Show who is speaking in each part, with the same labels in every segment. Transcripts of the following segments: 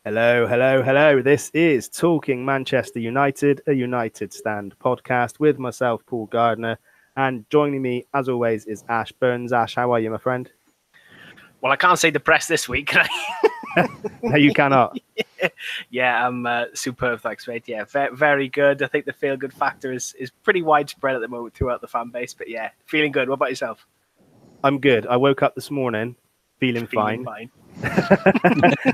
Speaker 1: Hello, hello, hello. This is Talking Manchester United, a United Stand podcast with myself, Paul Gardner, and joining me, as always, is Ash Burns. Ash, how are you, my friend?
Speaker 2: Well, I can't say depressed this week, can
Speaker 1: I? No, you cannot.
Speaker 2: Yeah, I'm superb, thanks, mate. Yeah, very good. I think the feel-good factor is pretty widespread at the moment throughout the fan base, but yeah, feeling good. What about yourself?
Speaker 1: I'm good. I woke up this morning feeling fine.
Speaker 2: fine.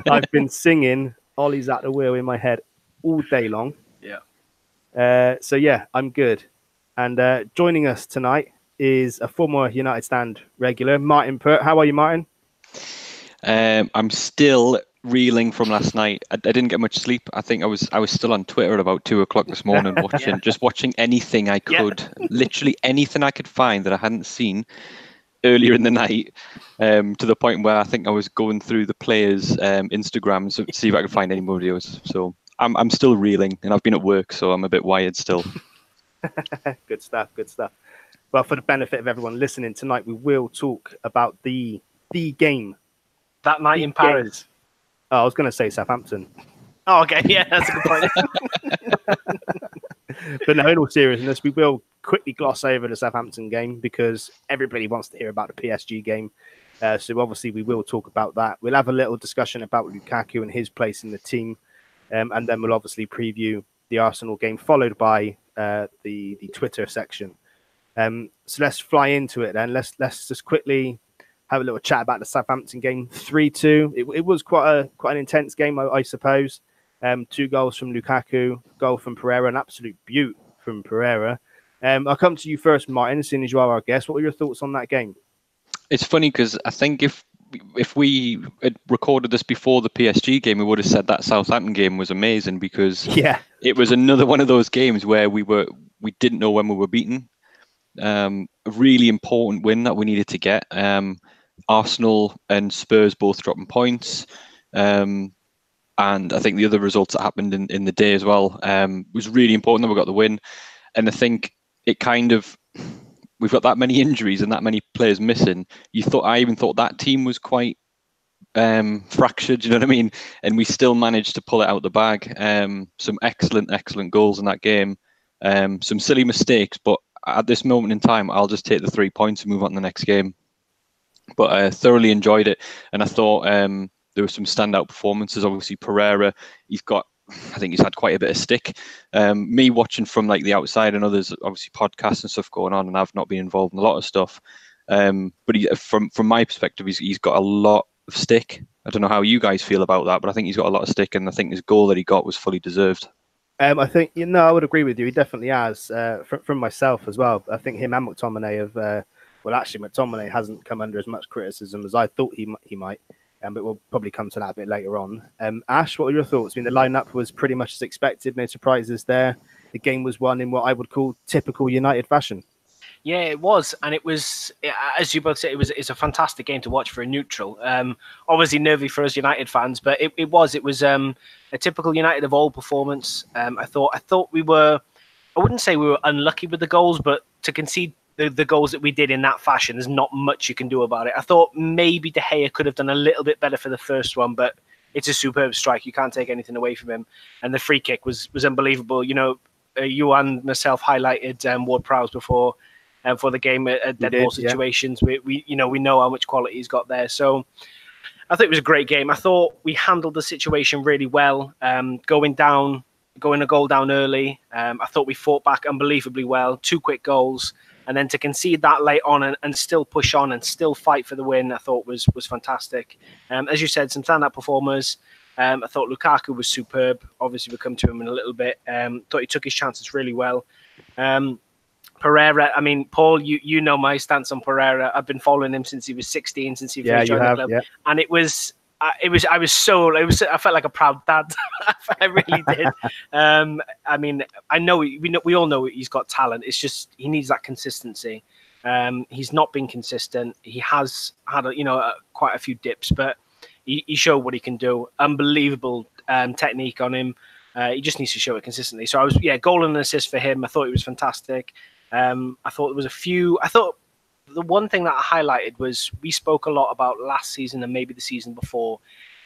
Speaker 1: I've been singing Ollie's at the Wheel in my head all day long.
Speaker 2: Yeah.
Speaker 1: So, yeah, I'm good. And joining us tonight is a former United Stand regular, Martin Pert. How are you, Martin?
Speaker 3: I'm still reeling from last night. I didn't get much sleep. I think I was still on Twitter at about 2:00 this morning, watching anything I could, literally anything I could find that I hadn't seen earlier in the night. To the point where I think I was going through the players' Instagrams to see if I could find any more videos. So I'm still reeling, and I've been at work, so I'm a bit wired still.
Speaker 1: Good stuff. Good stuff. Well, for the benefit of everyone listening tonight, we will talk about the game.
Speaker 2: That night in Paris.
Speaker 1: Oh, I was going to say Southampton.
Speaker 2: Oh, okay. Yeah, that's a good point.
Speaker 1: But no, in all seriousness, we will quickly gloss over the Southampton game because everybody wants to hear about the PSG game. So obviously we will talk about that. We'll have a little discussion about Lukaku and his place in the team. And then we'll obviously preview the Arsenal game, followed by the Twitter section. So let's fly into it then. Let's just quickly have a little chat about the Southampton game. 3-2. It was quite an intense game, I suppose. 2 goals from Lukaku, goal from Pereira, an absolute beaut from Pereira. I'll come to you first, Martin, as soon as you are our guest. What were your thoughts on that game?
Speaker 3: It's funny because I think if we had recorded this before the PSG game, we would have said that Southampton game was amazing because it was another one of those games where we didn't know when we were beaten. A really important win that we needed to get. Arsenal and Spurs both dropping points. And I think the other results that happened in the day as well was really important that we got the win. And I think it kind of, we've got that many injuries and that many players missing. I even thought that team was quite fractured, you know what I mean? And we still managed to pull it out the bag. Some excellent goals in that game. Some silly mistakes, but at this moment in time, I'll just take the 3 points and move on to the next game. But I thoroughly enjoyed it, and I thought there were some standout performances. Obviously, Pereira, I think he's had quite a bit of stick. Me watching from like the outside, and others obviously podcasts and stuff going on, and I've not been involved in a lot of stuff. But from my perspective, he's got a lot of stick. I don't know how you guys feel about that, but I think he's got a lot of stick, and I think his goal that he got was fully deserved.
Speaker 1: I think I would agree with you. He definitely has. From myself as well, I think him and McTominay have. Well, actually, McTominay hasn't come under as much criticism as I thought he might, but we'll probably come to that a bit later on. Ash, what were your thoughts? I mean, the lineup was pretty much as expected. No surprises there. The game was won in what I would call typical United fashion.
Speaker 2: Yeah, it was, and it was, as you both said, it's a fantastic game to watch for a neutral. Obviously nervy for us United fans, but it was a typical United of old performance. I thought we were, I wouldn't say we were unlucky with the goals, but to concede the goals that we did in that fashion, there's not much you can do about it. I thought maybe De Gea could have done a little bit better for the first one, but it's a superb strike. You can't take anything away from him, and the free kick was unbelievable. You know, you and myself highlighted Ward-Prowse before. For the game at dead ball situations, we know how much quality he's got there. So I think it was a great game. I thought we handled the situation really well. Going a goal down early. I thought we fought back unbelievably well. 2 quick goals, and then to concede that late on and still push on and still fight for the win, I thought was fantastic. As you said, some standout performers. I thought Lukaku was superb. Obviously, we'll come to him in a little bit. Thought he took his chances really well. Pereira, I mean, Paul, you know my stance on Pereira. I've been following him since he was 16, since he first joined the club, and I felt like a proud dad. I really did. I mean, we all know he's got talent. It's just he needs that consistency. He's not been consistent. He has had quite a few dips, but he showed what he can do. Unbelievable technique on him. He just needs to show it consistently. So goal and assist for him. I thought it was fantastic. I thought there was the one thing that I highlighted was we spoke a lot about last season and maybe the season before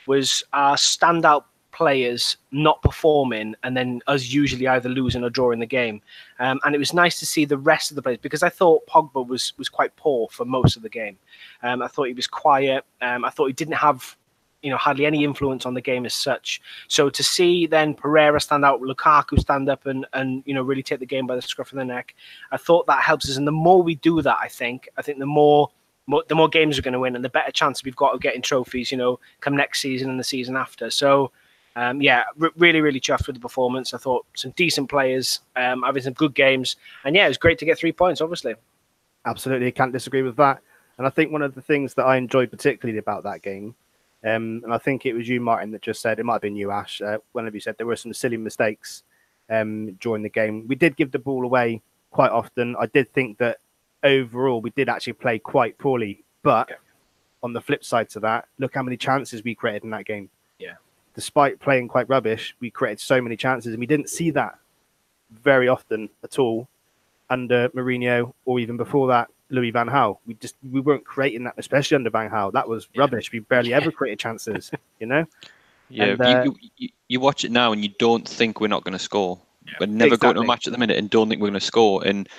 Speaker 2: was our standout players not performing and then us usually either losing or drawing the game. And it was nice to see the rest of the players, because I thought Pogba was quite poor for most of the game. I thought he was quiet. I thought he didn't have hardly any influence on the game as such. So to see then Pereira stand out, Lukaku stand up and really take the game by the scruff of the neck, I thought that helps us. And the more we do that, I think the more games we're going to win, and the better chance we've got of getting trophies, come next season and the season after. So, really, really chuffed with the performance. I thought some decent players, having some good games. And yeah, it was great to get 3 points, obviously.
Speaker 1: Absolutely, can't disagree with that. And I think one of the things that I enjoyed particularly about that game, and I think it was you, Martin, that just said, it might have been you, Ash, one of you said there were some silly mistakes during the game. We did give the ball away quite often. I did think that overall we did actually play quite poorly, but on the flip side to that, look how many chances we created in that game.
Speaker 2: Yeah,
Speaker 1: despite playing quite rubbish, we created so many chances, and we didn't see that very often at all under Mourinho, or even before that, Louis van Gaal. We weren't creating that, especially under Van Gaal. That was rubbish. We barely ever created chances, Yeah,
Speaker 3: and, you watch it now and you don't think we're not going to score. Yeah, we're never going to a match at the minute and don't think we're going to score. And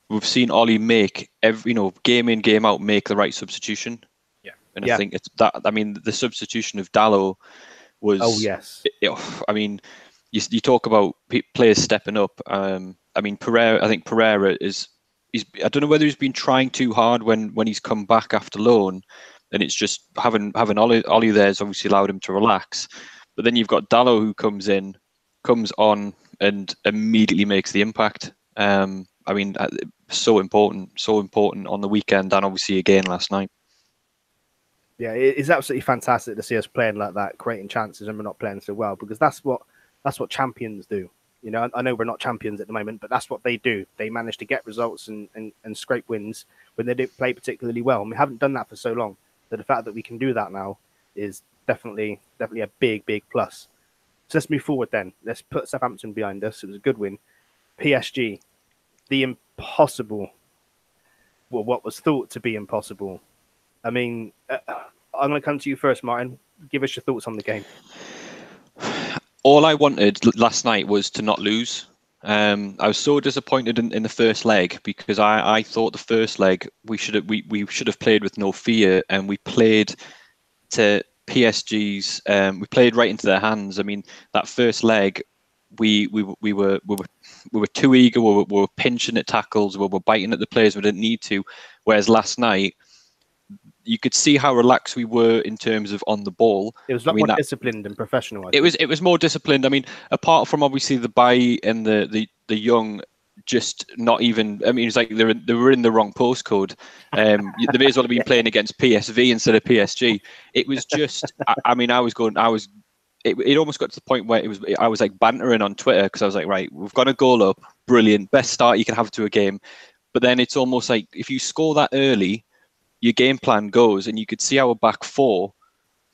Speaker 3: we've seen Ollie make every, game in, game out, make the right substitution. Yeah. And I think it's that. I mean, the substitution of Dalot was.
Speaker 1: Oh yes.
Speaker 3: I mean, you talk about players stepping up. I mean, Pereira. I think Pereira is. I don't know whether he's been trying too hard when he's come back after loan, and it's just having Ollie there has obviously allowed him to relax. But then you've got Dalot who comes on, and immediately makes the impact. I mean, so important on the weekend, and obviously again last night.
Speaker 1: Yeah, it's absolutely fantastic to see us playing like that, creating chances, and we're not playing so well, because that's what champions do. I know we're not champions at the moment, but that's what they do. They manage to get results and scrape wins when they don't play particularly well. And we haven't done that for so long. So the fact that we can do that now is definitely a big, big plus. So let's move forward then. Let's put Southampton behind us. It was a good win. PSG, the impossible, well, what was thought to be impossible. I mean, I'm going to come to you first, Martin. Give us your thoughts on the game.
Speaker 3: All I wanted last night was to not lose. I was so disappointed in the first leg, because I thought the first leg we should have played with no fear, and we played to PSG's. We played right into their hands. I mean, that first leg, we were too eager. We were pinching at tackles. We were biting at the players we didn't need to. Whereas last night, you could see how relaxed we were in terms of on the ball.
Speaker 1: It was a lot more disciplined and professional.
Speaker 3: It was more disciplined. I mean, apart from obviously the Bailly and the Young, just not even. I mean, it's like they were in the wrong postcode. They may as well have been playing against PSV instead of PSG. It was just. I mean, it almost got to the point where I was like bantering on Twitter, because I was like, right, we've got a goal up, brilliant, best start you can have to a game. But then it's almost like if you score that early, your game plan goes, and you could see our back four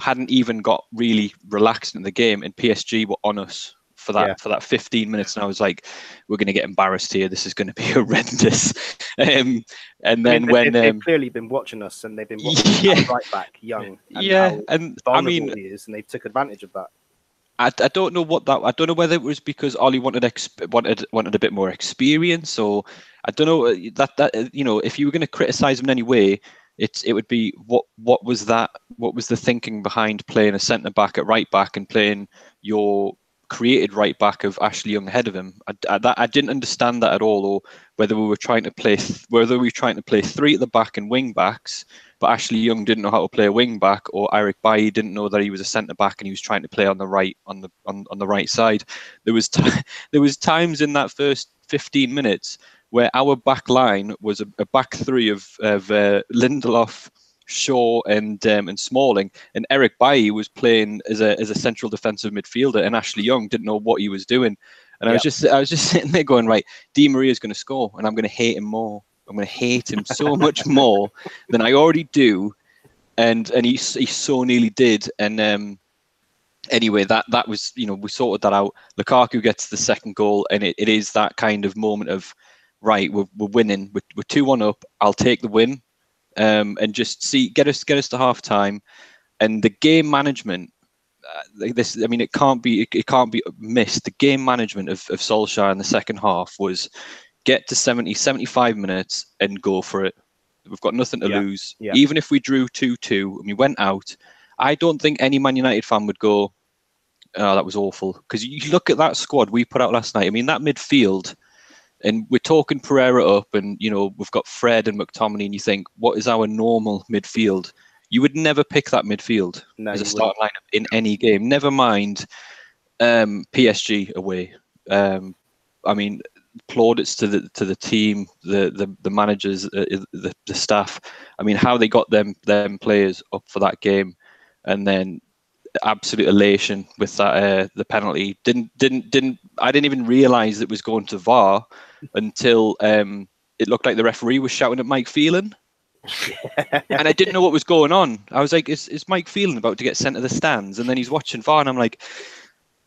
Speaker 3: hadn't even got really relaxed in the game, and PSG were on us for that 15 minutes, and I was like, we're going to get embarrassed here. This is going to be horrendous. And then
Speaker 1: they've clearly been watching us, and they've been watching right back Young. And
Speaker 3: I mean,
Speaker 1: he is, and they've took advantage of that.
Speaker 3: I don't know I don't know whether it was because Ollie wanted a bit more experience, or I don't know that if you were going to criticize him in any way, it would be what was the thinking behind playing a centre back at right back and playing your created right back of Ashley Young ahead of him. I didn't understand that at all, or whether we were trying to play three at the back and wing backs, but Ashley Young didn't know how to play a wing back, or Eric Bailly didn't know that he was a centre back and he was trying to play on the right side. There was times in that first 15 minutes where our back line was a back three of Lindelof, Shaw, and Smalling, and Eric Bailly was playing as a central defensive midfielder, and Ashley Young didn't know what he was doing. And I was just sitting there going, right, Di Maria's going to score, and I'm going to hate him more. I'm going to hate him so much more than I already do, and he so nearly did. And anyway, that was, we sorted that out. Lukaku gets the second goal, and it is that kind of moment of, right, we're winning, we're 2-1 up. I'll take the win, and just get us to half time. And the game management, this. I mean, it can't be missed. The game management of Solskjaer in the second half was get to 70, 75 minutes and go for it. We've got nothing to lose. Yeah. Even if we drew 2-2 and we went out, I don't think any Man United fan would go, "Oh, that was awful." Because you look at that squad we put out last night. I mean, that midfield, and we're talking Pereira up, and we've got Fred and McTominay, and you think, what is our normal midfield? You would never pick that midfield as a starting lineup in any game. Never mind PSG away. I mean, plaudits to the team, the managers, the staff. I mean, how they got them players up for that game, and then absolute elation with that the penalty. I didn't even realise it was going to VAR until it looked like the referee was shouting at Mike Phelan. And I didn't know what was going on. I was like, is Mike Phelan about to get sent to the stands? And then he's watching VAR, and I'm like,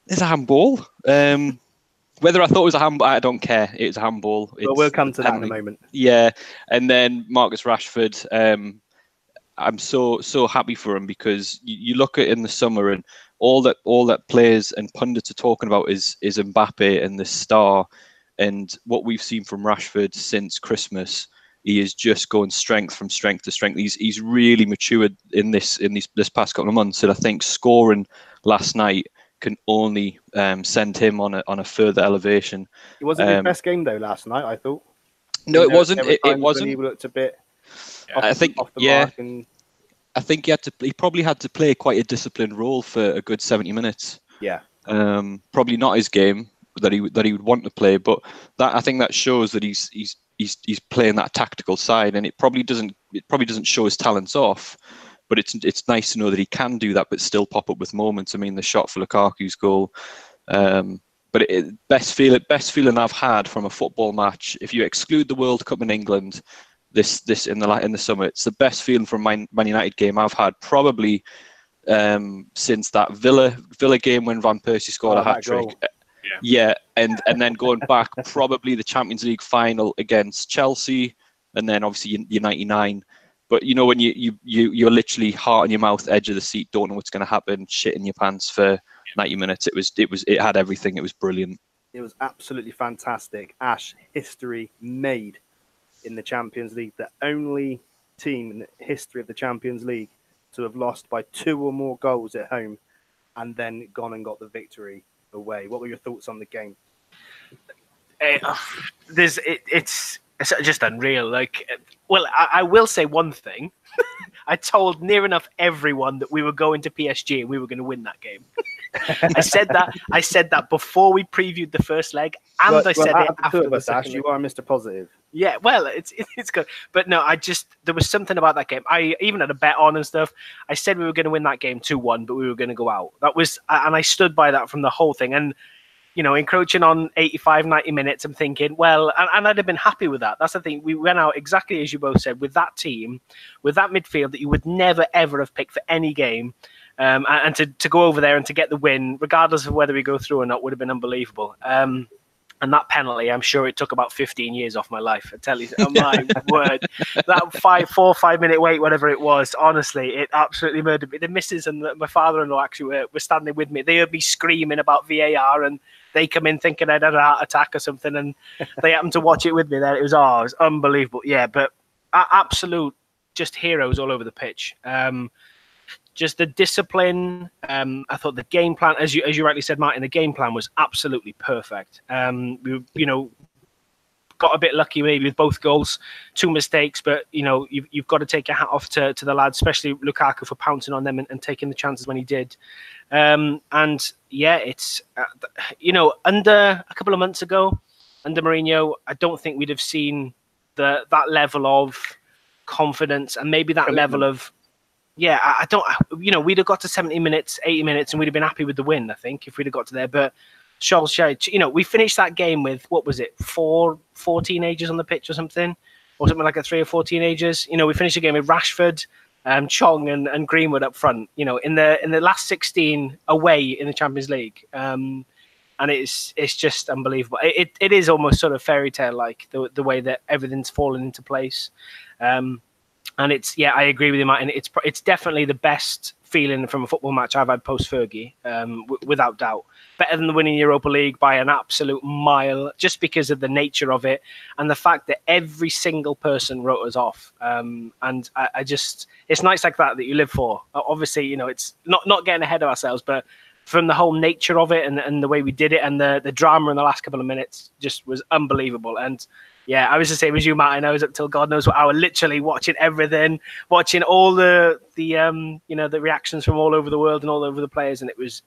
Speaker 3: there's a handball. Whether I thought it was a handball, I don't care. It's a handball.
Speaker 1: But we'll come to that in a moment.
Speaker 3: Yeah, and then Marcus Rashford. I'm so happy for him, because you look at it in the summer, and all that players and pundits are talking about is Mbappe and the star, and what we've seen from Rashford since Christmas. He is just going strength from strength to strength. He's really matured in this past couple of months, and I think scoring last night can only send him on a further elevation.
Speaker 1: It wasn't his best game though last night, I thought.
Speaker 3: No, it wasn't. It wasn't.
Speaker 1: He looked a bit.
Speaker 3: I think he probably had to play quite a disciplined role for a good 70 minutes.
Speaker 1: Yeah.
Speaker 3: Probably not his game that he would want to play, but I think that shows that he's playing that tactical side, and it probably doesn't show his talents off, but it's nice to know that he can do that, but still pop up with moments. I mean, the shot for Lukaku's goal, but best feeling I've had from a football match, if you exclude the World Cup in England, this in the summer, it's the best feeling from Man United game I've had probably since that Villa game when Van Persie scored a hat-trick. Yeah, and then going back, probably the Champions League final against Chelsea, and then obviously your 99. But when you're literally heart in your mouth, edge of the seat, don't know what's going to happen, shit in your pants for 90 minutes. It had everything. It was brilliant.
Speaker 1: It was absolutely fantastic. Ash, history made in the Champions League. The only team in the history of the Champions League to have lost by 2 or more goals at home, and then gone and got the victory away. What were your thoughts on the game?
Speaker 2: It's just unreal. Like, well, I will say one thing. I told near enough everyone that we were going to PSG and we were going to win that game. I said that before we previewed the first leg, and I said it after the second leg.
Speaker 1: You are Mr. Positive.
Speaker 2: Yeah, well, it's good. But no, there was something about that game. I even had a bet on and stuff. I said we were going to win that game 2-1, but we were going to go out. And I stood by that from the whole thing. And, encroaching on 85, 90 minutes, I'm thinking, well, and I'd have been happy with that. That's the thing. We went out exactly as you both said, with that team, with that midfield that you would never, ever have picked for any game. And to go over there and to get the win, regardless of whether we go through or not, would have been unbelievable. And that penalty, I'm sure it took about 15 years off my life. I tell you, oh my word, that 4 or 5 minute wait, whatever it was, honestly, it absolutely murdered me. The missus and my father-in-law actually were standing with me. They heard me screaming about VAR, and they come in thinking I'd had a heart attack or something, and they happened to watch it with me there. It was unbelievable. Yeah, but absolute just heroes all over the pitch. Just the discipline. I thought the game plan, as you rightly said, Martin, the game plan was absolutely perfect. We got a bit lucky maybe with both goals, 2 mistakes, but you've got to take your hat off to the lads, especially Lukaku, for pouncing on them and taking the chances when he did. And yeah, it's under a couple of months ago, under Mourinho, I don't think we'd have seen that level of confidence and maybe that level of. Yeah, I don't. We'd have got to 70 minutes, 80 minutes, and we'd have been happy with the win, I think, if we'd have got to there. But Solskjaer, we finished that game with, what was it, 4 teenagers on the pitch or something like that, 3 or 4 teenagers. We finished the game with Rashford, Chong, and Greenwood up front. In the last 16 away in the Champions League, and it's just unbelievable. It is almost sort of fairy tale like the way that everything's fallen into place. And I agree with you, Martin. It's definitely the best feeling from a football match I've had post-Fergie, without doubt. Better than the winning Europa League by an absolute mile, just because of the nature of it and the fact that every single person wrote us off. And I just, it's nights like that you live for. Obviously, you know, it's not getting ahead of ourselves, but from the whole nature of it and the way we did it and the drama in the last couple of minutes just was unbelievable. And yeah, I was the same as you, Martin. I was up till God knows what hour, literally watching everything, watching all the you know, the reactions from all over the world and all over the players, and it was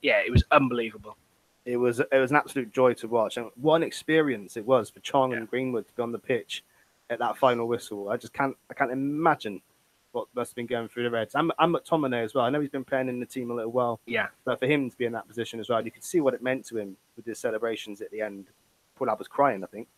Speaker 2: unbelievable.
Speaker 1: It was an absolute joy to watch, and what an experience it was for Chong and Greenwood to be on the pitch at that final whistle. I can't imagine what must have been going through the Reds. I'm McTominay as well. I know he's been playing in the team a little while.
Speaker 2: Yeah,
Speaker 1: but for him to be in that position as well, you could see what it meant to him with his celebrations at the end. Poor lad was crying, I think.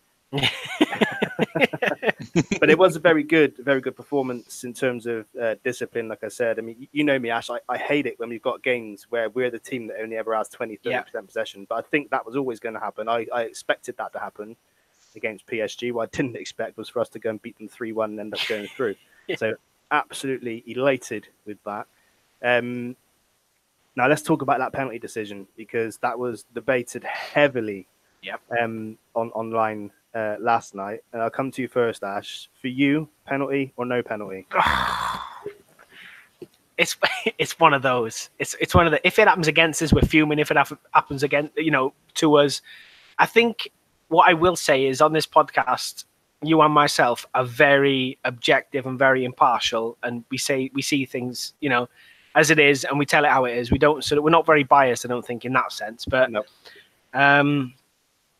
Speaker 1: But it was a very good performance in terms of discipline. Like I said, I mean, you know me, Ash, I hate it when we've got games where we're the team that only ever has 20-30% possession, but I think that was always going to happen. I expected that to happen against PSG. What I didn't expect was for us to go and beat them 3-1 and end up going through. So absolutely elated with that. Now let's talk about that penalty decision, because that was debated heavily online last night. And I'll come to you first, Ash. For you, penalty or no penalty?
Speaker 2: It's one of those. It's one of the. If it happens against us, we're fuming. If it happens again, you know, to us, I think what I will say is on this podcast, you and myself are very objective and very impartial, and we see things, you know, as it is, and we tell it how it is. We're not very biased, I don't think, in that sense. But
Speaker 1: no.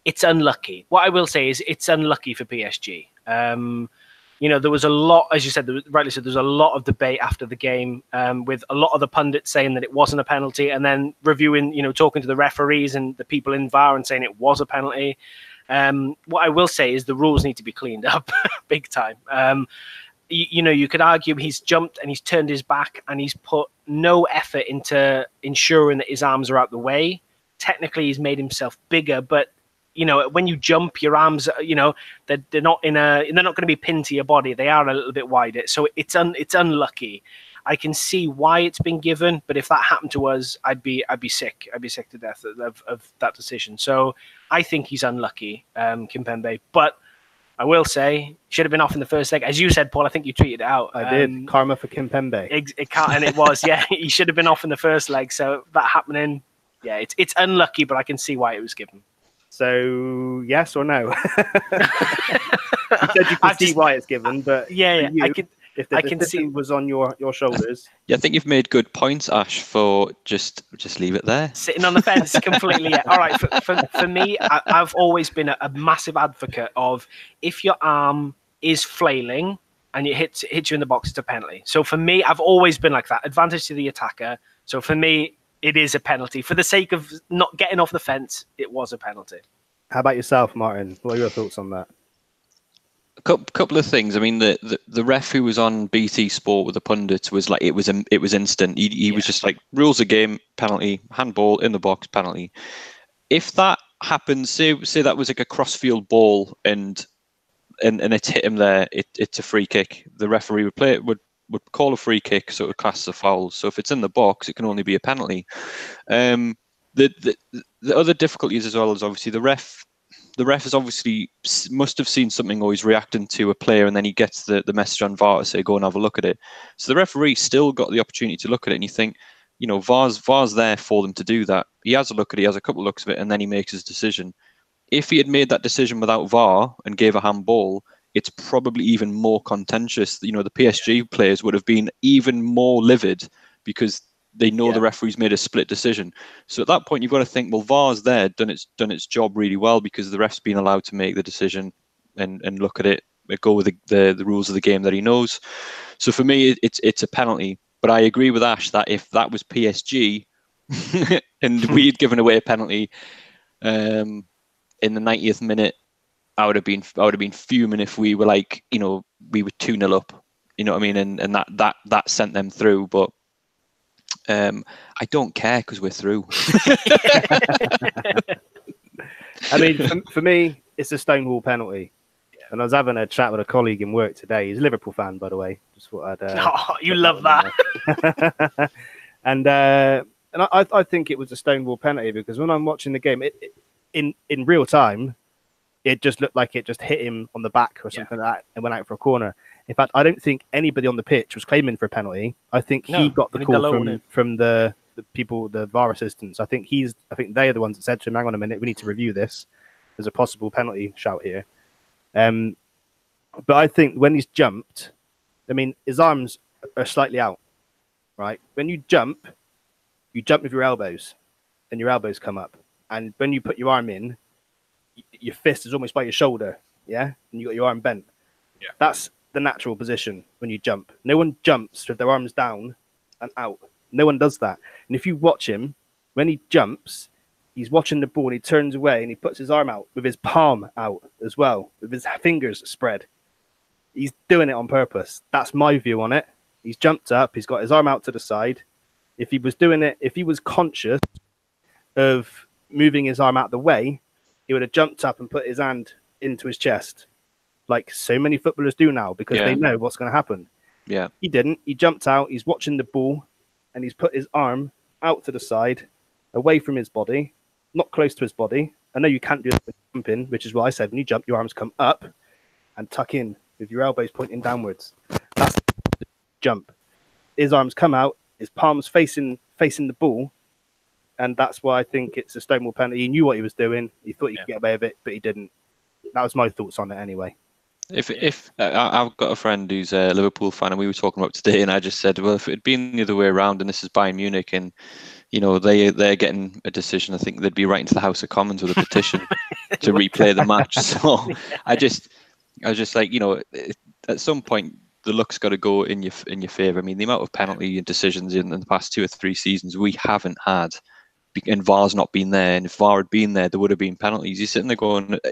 Speaker 2: It's unlucky. What I will say is it's unlucky for PSG. You know, there was a lot, as you said, rightly said, there was a lot of debate after the game, with a lot of the pundits saying that it wasn't a penalty, and then reviewing, you know, talking to the referees and the people in VAR and saying it was a penalty. What I will say is the rules need to be cleaned up big time. You know, you could argue he's jumped and he's turned his back and he's put no effort into ensuring that his arms are out the way. Technically, he's made himself bigger, but you know, when you jump, your arms, you know, they're not going to be pinned to your body. They are a little bit wider, so it's unlucky. I can see why it's been given, but if that happened to us, I'd be sick. I'd be sick to death of that decision. So I think he's unlucky, Kimpembe. But I will say, should have been off in the first leg, as you said, Paul. I think you tweeted it out.
Speaker 1: I did. Karma for Kimpembe.
Speaker 2: It can't, and it was. Yeah, he should have been off in the first leg. So that happening, yeah, it's unlucky, but I can see why it was given.
Speaker 1: So yes or no? You said you can see why it's given, but
Speaker 2: yeah,
Speaker 1: you, if the decision was on your shoulders.
Speaker 3: Yeah, I think you've made good points, Ash, for just leave it there.
Speaker 2: Sitting on the fence completely. Yeah. All right, for me, I've always been a massive advocate of, if your arm is flailing and it hits you in the box, it's a penalty. So for me, I've always been like that. Advantage to the attacker. So for me, it is a penalty. For the sake of not getting off the fence, it was a penalty.
Speaker 1: How about yourself, Martin? What are your thoughts on that?
Speaker 3: A couple of things. I mean, the ref who was on BT Sport with the pundits was like, it was instant. He was just like, rules of game, penalty, handball in the box, penalty. If that happens, say that was like a crossfield ball and it's hit him there, it's a free kick. The referee would call a free kick, so it would class as a foul. So if it's in the box, it can only be a penalty. The other difficulties as well is obviously the ref is obviously must have seen something, or he's reacting to a player, and then he gets the message on VAR to say, go and have a look at it. So the referee still got the opportunity to look at it, and you think, you know, VAR's there for them to do that. He has a look at it, he has a couple of looks of it, and then he makes his decision. If he had made that decision without VAR and gave a handball, it's probably even more contentious. You know, the PSG players would have been even more livid because they know the referee's made a split decision. So at that point, you've got to think, well, VAR's there, done its job really well, because the ref's been allowed to make the decision and look at it, go with the rules of the game that he knows. So for me, it's a penalty. But I agree with Ash that if that was PSG and we'd given away a penalty in the 90th minute, I would have been fuming if we were like, you know, we were 2-0 up, you know what I mean, and that sent them through. But I don't care because we're through.
Speaker 1: I mean, for me, it's a Stonewall penalty. And I was having a chat with a colleague in work today. He's a Liverpool fan, by the way. Just thought I'd.
Speaker 2: You love that.
Speaker 1: And I think it was a Stonewall penalty because when I'm watching the game, in real time, it just looked like it just hit him on the back or something like that and went out for a corner. In fact, I don't think anybody on the pitch was claiming for a penalty. I think he got the call from the people, the VAR assistants. I think they are the ones that said to him, "Hang on a minute, we need to review this. There's a possible penalty shout here." But I think when he's jumped, I mean, his arms are slightly out, right? When you jump with your elbows, and your elbows come up. And when you put your arm in, your fist is almost by your shoulder, yeah? And you got your arm bent.
Speaker 4: Yeah.
Speaker 1: That's the natural position when you jump. No one jumps with their arms down and out. No one does that. And if you watch him, when he jumps, he's watching the ball and he turns away and he puts his arm out with his palm out as well, with his fingers spread. He's doing it on purpose. That's my view on it. He's jumped up. He's got his arm out to the side. If he was doing it, if he was conscious of moving his arm out the way, he would have jumped up and put his hand into his chest, like so many footballers do now, because they know what's going to happen.
Speaker 3: Yeah.
Speaker 1: He didn't. He jumped out. He's watching the ball, and he's put his arm out to the side, away from his body, not close to his body. I know you can't do that with jumping, which is why I said when you jump, your arms come up and tuck in with your elbows pointing downwards. That's the jump. His arms come out, his palms facing the ball, and that's why I think it's a Stonewall penalty. He knew what he was doing. He thought he could get away with it, but he didn't. That was my thoughts on it anyway.
Speaker 3: If I've got a friend who's a Liverpool fan, and we were talking about today, and I just said, well, if it had been the other way around, and this is Bayern Munich, and they're getting a decision, I think they'd be writing to the House of Commons with a petition to replay the match. So I was just like, at some point the luck's got to go in your favour. I mean, the amount of penalty and decisions in the past 2 or 3 seasons we haven't had, and VAR's not been there. And if VAR had been there, there would have been penalties. You're sitting there going, at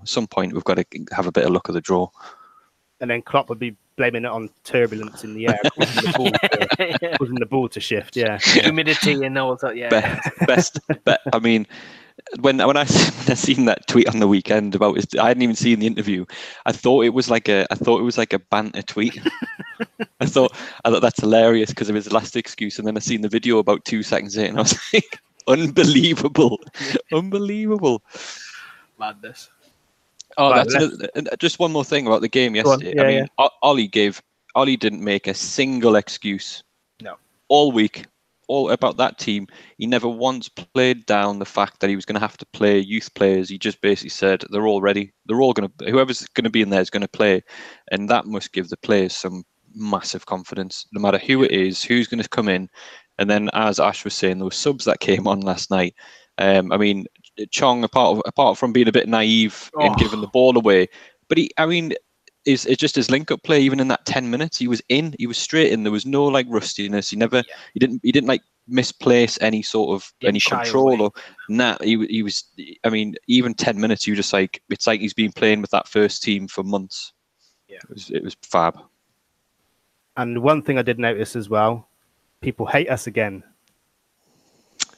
Speaker 3: some point we've got to have a bit of luck of the draw.
Speaker 1: And then Klopp would be blaming it on turbulence in the air, causing the ball to shift. Yeah,
Speaker 2: humidity and all that. Yeah,
Speaker 3: best. I mean, when I seen that tweet on the weekend about his, I hadn't even seen the interview. I thought it was like a banter tweet. I thought that's hilarious because of his last excuse, and then I seen the video about 2 seconds in, and I was like, unbelievable, unbelievable,
Speaker 2: madness.
Speaker 3: Oh, just one more thing about the game yesterday. Ollie didn't make a single excuse.
Speaker 2: No.
Speaker 3: All week, all about that team. He never once played down the fact that he was going to have to play youth players. He just basically said they're all ready. They're all going to. Whoever's going to be in there is going to play, and that must give the players some massive confidence. No matter who it is, who's going to come in, and then as Ash was saying, there were subs that came on last night. I mean, Chong, apart from being a bit naive in giving the ball away, but it's just his link-up play. Even in that 10 minutes, he was straight in. There was no like rustiness. He didn't like misplace any sort of any control or nah. He was. I mean, even 10 minutes, you just like it's like he's been playing with that first team for months.
Speaker 2: Yeah,
Speaker 3: it was fab.
Speaker 1: And one thing I did notice as well, people hate us again.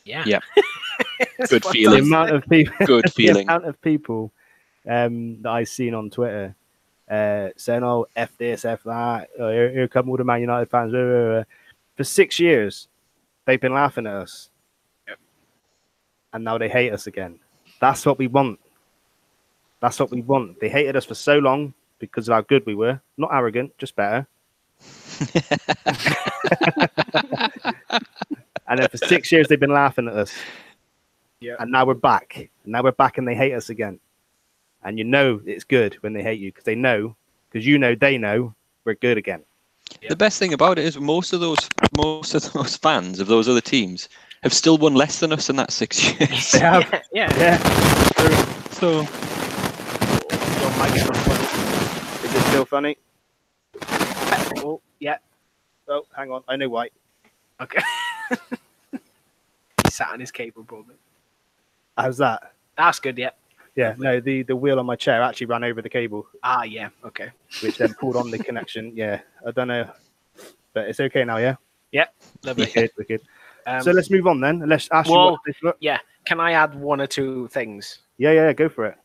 Speaker 2: Yeah.
Speaker 3: Good feeling.
Speaker 1: The amount of people.
Speaker 3: Good feeling.
Speaker 1: The amount of people that I've seen on Twitter saying, "Oh, f this, f that. Oh, here come all the Man United fans." For 6 years, they've been laughing at us, and now they hate us again. That's what we want. That's what we want. They hated us for so long because of how good we were. Not arrogant, just better. And then for 6 years, they've been laughing at us.
Speaker 2: Yeah.
Speaker 1: And now we're back. Now we're back and they hate us again. And you know it's good when they hate you because they know, because they know we're good again.
Speaker 3: Yeah. The best thing about it is most of those fans of those other teams have still won less than us in that 6 years.
Speaker 1: They have.
Speaker 2: Yeah.
Speaker 3: So
Speaker 1: is it still funny?
Speaker 2: Oh, yeah.
Speaker 1: Oh, hang on. I know why.
Speaker 2: Okay. He sat on his cable, probably.
Speaker 1: How's that?
Speaker 2: That's good, yeah.
Speaker 1: Yeah, no, the wheel on my chair actually ran over the cable.
Speaker 2: Ah, yeah, okay.
Speaker 1: Which then pulled on the connection. Yeah, I don't know. But it's okay now, yeah?
Speaker 2: Yeah, lovely.
Speaker 1: Wicked. So let's move on then. Let's ask you
Speaker 2: yeah, can I add 1 or 2 things?
Speaker 1: Yeah, go for it.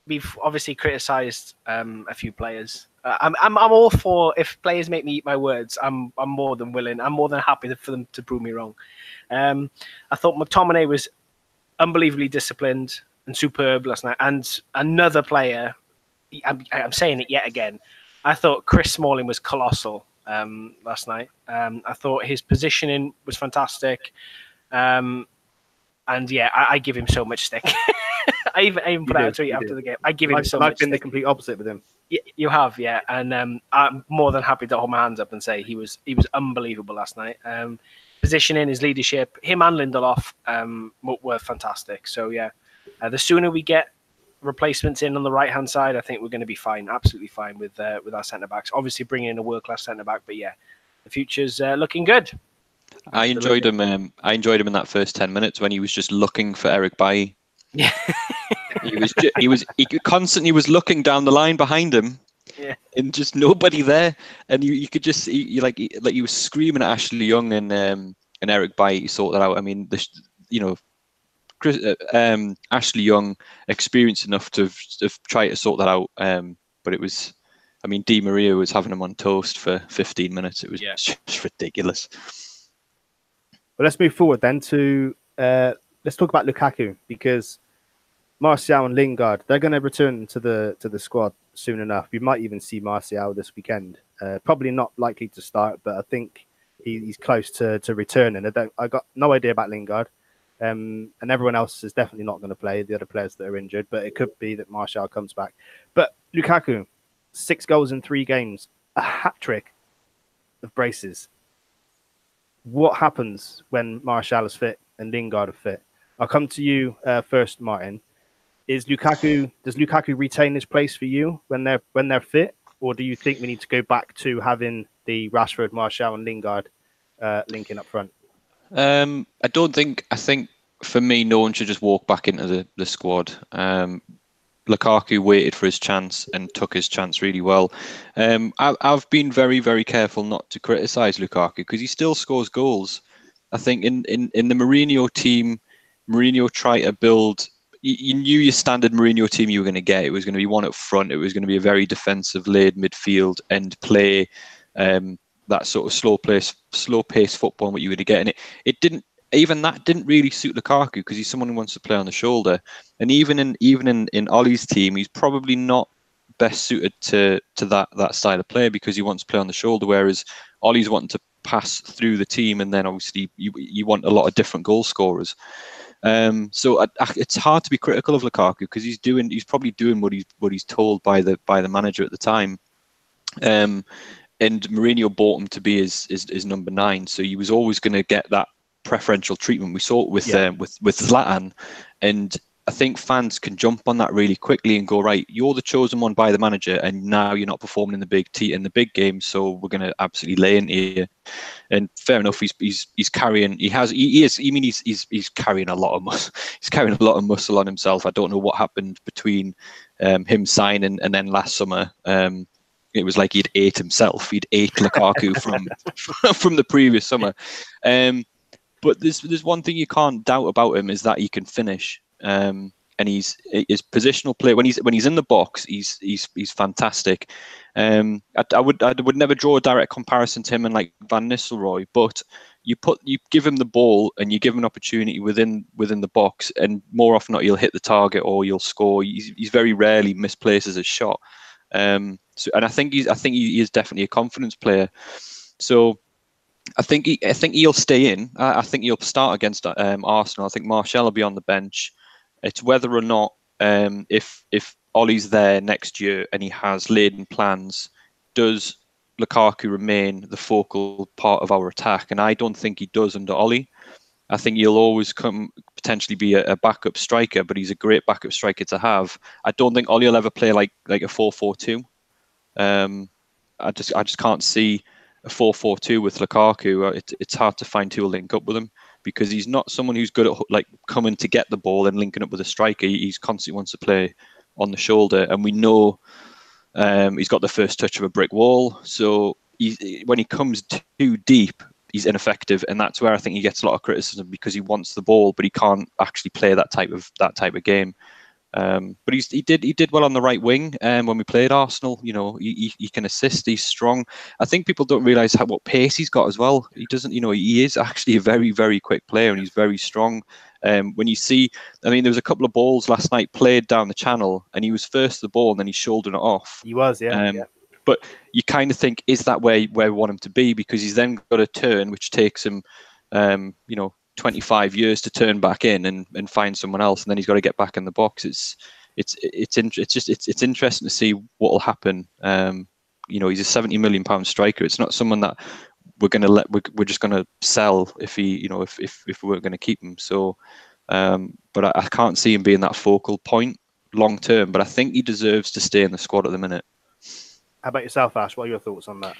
Speaker 2: We've obviously criticised a few players I'm all for, if players make me eat my words, I'm more than willing. I'm more than happy for them to prove me wrong. I thought McTominay was unbelievably disciplined and superb last night. And another player, I'm saying it yet again, I thought Chris Smalling was colossal last night. I thought his positioning was fantastic. And yeah, I give him so much stick. I even put out a tweet after the game. I give him so much.
Speaker 1: I've been the complete opposite with him.
Speaker 2: You have, yeah, and I'm more than happy to hold my hands up and say he was unbelievable last night. Positioning, his leadership, him and Lindelof were fantastic. So yeah, the sooner we get replacements in on the right hand side, I think we're going to be fine, absolutely fine with our centre backs. Obviously, bringing in a world class centre back, but yeah, the future's looking good.
Speaker 3: I enjoyed him. I enjoyed him in that first 10 minutes when he was just looking for Eric Bailly.
Speaker 2: Yeah.
Speaker 3: he constantly was looking down the line behind him, and just nobody there. And you could just see he was screaming at Ashley Young and Eric Bailly to sort that out. I mean, Ashley Young experienced enough to try to sort that out. But it was, I mean, Di Maria was having him on toast for 15 minutes. It was just ridiculous.
Speaker 1: Well, let's move forward then to let's talk about Lukaku, because Martial and Lingard, they're going to return to the squad soon enough. We might even see Martial this weekend. Probably not likely to start, but I think he's close to returning. I got no idea about Lingard, and everyone else is definitely not going to play, the other players that are injured, but it could be that Martial comes back. But Lukaku, 6 goals in 3 games, a hat-trick of braces. What happens when Martial is fit and Lingard are fit? I'll come to you first, Martin. Does Lukaku retain his place for you when they're fit, or do you think we need to go back to having the Rashford, Martial, and Lingard linking up front?
Speaker 3: I think for me, no one should just walk back into the squad. Lukaku waited for his chance and took his chance really well. I've been very, very careful not to criticise Lukaku because he still scores goals. I think in the Mourinho team, Mourinho tried to build. You knew your standard Mourinho team you were going to get. It was going to be one up front. It was going to be a very defensive-laid midfield and play that sort of slow-paced football what you were to get. And it didn't. Even that didn't really suit Lukaku because he's someone who wants to play on the shoulder. And even in Ollie's team, he's probably not best suited to that style of play because he wants to play on the shoulder, whereas Ollie's wanting to pass through the team, and then obviously you want a lot of different goal scorers. So it's hard to be critical of Lukaku because he's probably doing what he's told by the manager at the time. And Mourinho bought him to be his number 9, so he was always going to get that preferential treatment. We saw it with Zlatan, and I think fans can jump on that really quickly and go, right, you're the chosen one by the manager, and now you're not performing in the big game, so we're going to absolutely lay into you. And fair enough, he's carrying. He's carrying a lot of muscle. He's carrying a lot of muscle on himself. I don't know what happened between him signing and then last summer. It was like he'd ate himself. He'd ate Lukaku from the previous summer. But there's one thing you can't doubt about him is that he can finish. And his positional play when he's in the box, he's fantastic. I would never draw a direct comparison to him and like Van Nistelrooy, but you give him the ball and you give him an opportunity within the box, and more often than not, he'll hit the target or you'll score. He's very rarely misplaces his shot. And I think he is definitely a confidence player. So I think he'll stay in. I think he'll start against Arsenal. I think Martial will be on the bench. It's whether or not if Ollie's there next year and he has laid plans, does Lukaku remain the focal part of our attack? And I don't think he does under Ollie. I think he'll always potentially be a backup striker, but he's a great backup striker to have. I don't think Ollie will ever play like a 4-4-2. I just can't see a 4-4-2 with Lukaku. It's hard to find who will link up with him because he's not someone who's good at like coming to get the ball and linking up with a striker. He's constantly wants to play on the shoulder, and we know he's got the first touch of a brick wall. So when he comes too deep, he's ineffective, and that's where I think he gets a lot of criticism because he wants the ball, but he can't actually play that type of game. But he did well on the right wing. When we played Arsenal, he can assist. He's strong. I think people don't realise what pace he's got as well. He doesn't. He is actually a very, very quick player, and he's very strong. When you see, there was a couple of balls last night played down the channel, and he was first to the ball, and then he shouldered it off.
Speaker 1: He was, yeah.
Speaker 3: But you kind of think, is that where we want him to be? Because he's then got a turn, which takes him, 25 years to turn back in and find someone else, and then he's got to get back in the box. It's interesting to see what will happen. He's a 70 million pound striker. It's not someone that we're just gonna sell if he, if we weren't going to keep him. So, but I can't see him being that focal point long term. But I think he deserves to stay in the squad at the minute.
Speaker 1: How about yourself, Ash? What are your thoughts on that?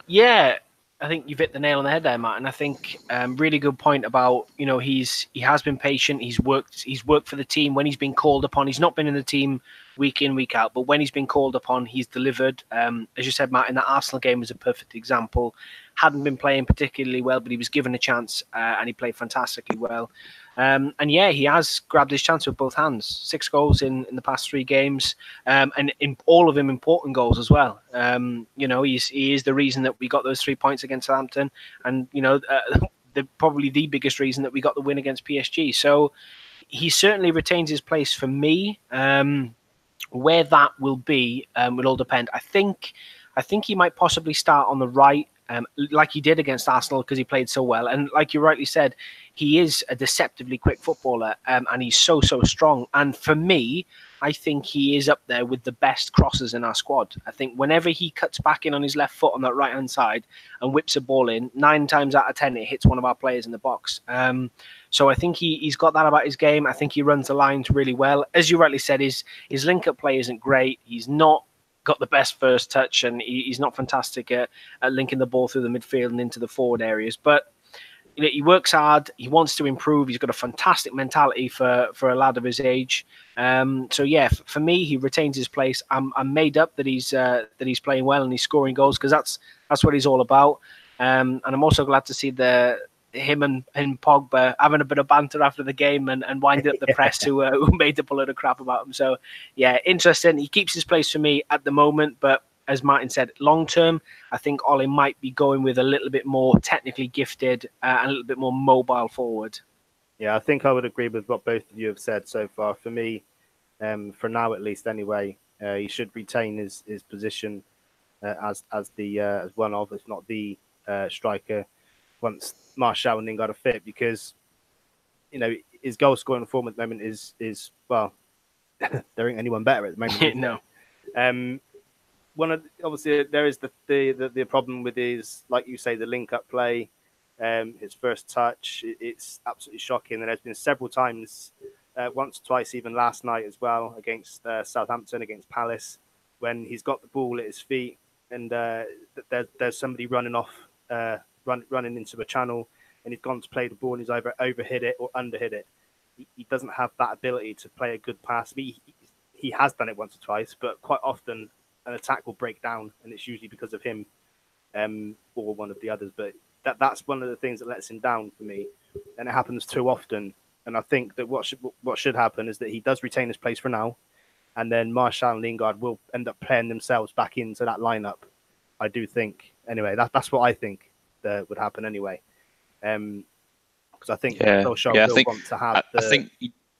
Speaker 2: Yeah, I think you've hit the nail on the head there, Matt. And I think really good point about, he has been patient. He's worked for the team when he's been called upon. He's not been in the team week in, week out, but when he's been called upon, he's delivered. As you said, Matt, in that Arsenal game was a perfect example. Hadn't been playing particularly well, but he was given a chance and he played fantastically well. And yeah, he has grabbed his chance with both hands. 6 goals in the past 3 games, and in all of them important goals as well. He is the reason that we got those 3 points against Southampton, and probably the biggest reason that we got the win against PSG. So he certainly retains his place for me. Where that will be will all depend. I think he might possibly start on the right. Like he did against Arsenal because he played so well. And like you rightly said, he is a deceptively quick footballer and he's so strong. And for me, I think he is up there with the best crossers in our squad. I think whenever he cuts back in on his left foot on that right-hand side and whips a ball in, 9 times out of 10, it hits one of our players in the box. So I think he's got that about his game. I think he runs the lines really well. As you rightly said, his link-up play isn't great. He's not got the best first touch, and he's not fantastic at linking the ball through the midfield and into the forward areas. But he works hard. He wants to improve. He's got a fantastic mentality for a lad of his age. So yeah, for me, he retains his place. I'm made up that he's playing well and he's scoring goals because that's what he's all about. And I'm also glad to see him and Pogba having a bit of banter after the game and winding up the press who made up a load of crap about him. So yeah, interesting. He keeps his place for me at the moment, but as Martin said, long term, I think Ole might be going with a little bit more technically gifted and a little bit more mobile forward.
Speaker 1: Yeah, I think I would agree with what both of you have said so far. For me, for now at least anyway, he should retain his position as one of, if not the striker once Martial and Lingard are fit, because his goal scoring form at the moment is well, there ain't anyone better at the moment.
Speaker 2: No.
Speaker 1: Obviously there is the problem with his, like you say, the link up play, his first touch. It's absolutely shocking, and there's been several times, once or twice, even last night as well against Southampton, against Palace, when he's got the ball at his feet and there's somebody running off. Running into a channel, and he's gone to play the ball and he's either overhit it or underhit it. He doesn't have that ability to play a good pass. He has done it once or twice, but quite often an attack will break down, and it's usually because of him or one of the others. But that's one of the things that lets him down for me, and it happens too often. And I think that what should happen is that he does retain his place for now, and then Martial and Lingard will end up playing themselves back into that lineup. I do think. Anyway, that's what I think would happen anyway, because I think Solskjaer will want to have. I think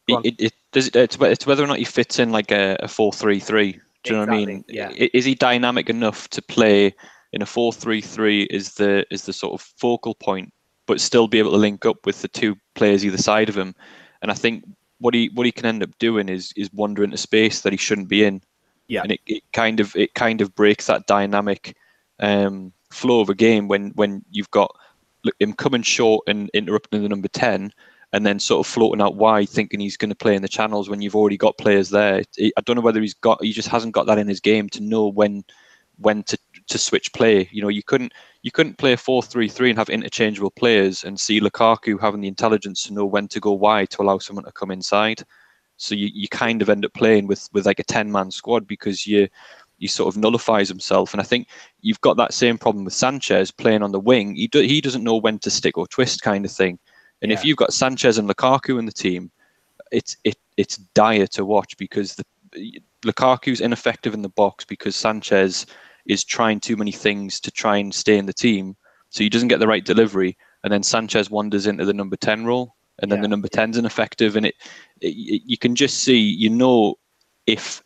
Speaker 3: it's whether or not he fits in like a 4-3-3. Do you know what I mean?
Speaker 1: Yeah.
Speaker 3: Is he dynamic enough to play in a 4-3-3? Is the sort of focal point, but still be able to link up with the 2 players either side of him? And I think what he can end up doing is wander into space that he shouldn't be in.
Speaker 1: Yeah,
Speaker 3: and it kind of breaks that dynamic flow of a game when you've got him coming short and interrupting the number 10 and then sort of floating out wide thinking he's going to play in the channels when you've already got players there. I don't know whether he just hasn't got that in his game to know when to switch play. You couldn't play a 4-3-3 and have interchangeable players and see Lukaku having the intelligence to know when to go wide to allow someone to come inside. So you kind of end up playing with like a 10-man squad because he sort of nullifies himself. And I think you've got that same problem with Sanchez playing on the wing. He doesn't know when to stick or twist kind of thing. And if you've got Sanchez and Lukaku in the team, it it's dire to watch because Lukaku's ineffective in the box because Sanchez is trying too many things to try and stay in the team, so he doesn't get the right delivery, and then Sanchez wanders into the number 10 role, and then the number 10's ineffective, and you can just see, if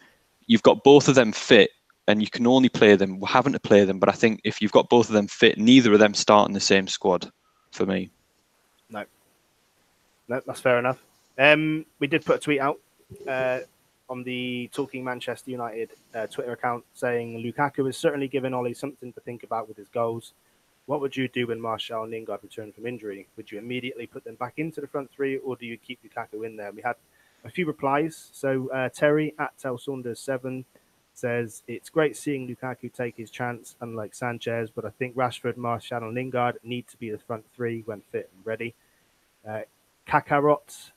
Speaker 3: you've got both of them fit, and you can only play them, we're having to play them, but I think if you've got both of them fit, neither of them start in the same squad for me.
Speaker 1: No, that's fair enough. We did put a tweet out on the Talking Manchester United Twitter account saying Lukaku has certainly given Ollie something to think about with his goals. What would you do when Martial and Lingard return from injury? Would you immediately put them back into the front three, or do you keep Lukaku in there? We had a few replies. So Terry at Saunders7 says, it's great seeing Lukaku take his chance, unlike Sanchez, but I think Rashford, Martial and Lingard need to be the front three when fit and ready. Kakarot,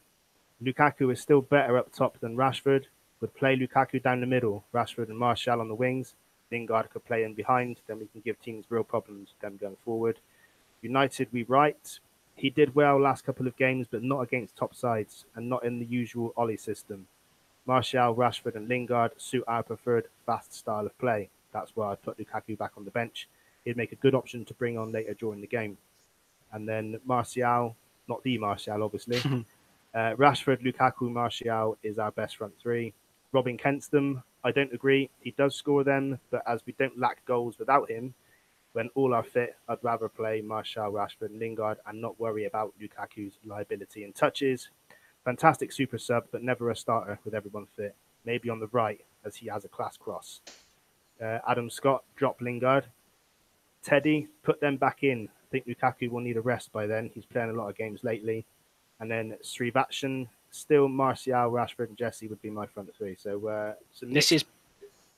Speaker 1: Lukaku is still better up top than Rashford. Would play Lukaku down the middle, Rashford and Martial on the wings. Lingard could play in behind, then we can give teams real problems with them going forward. United, we write, he did well last couple of games, but not against top sides and not in the usual Ollie system. Martial, Rashford and Lingard suit our preferred fast style of play. That's why I'd put Lukaku back on the bench. He'd make a good option to bring on later during the game. And then Martial, not the Martial, obviously. Rashford, Lukaku, Martial is our best front three. Robin Kenstham, I don't agree. He does score them, but as we don't lack goals without him, when all are fit, I'd rather play Martial, Rashford and Lingard and not worry about Lukaku's liability and touches. Fantastic super sub, but never a starter with everyone fit. Maybe on the right, as he has a class cross. Adam Scott, drop Lingard. Teddy, put them back in. I think Lukaku will need a rest by then. He's playing a lot of games lately. And then Srivatshan, still Martial, Rashford and Jesse would be my front three. So
Speaker 2: this is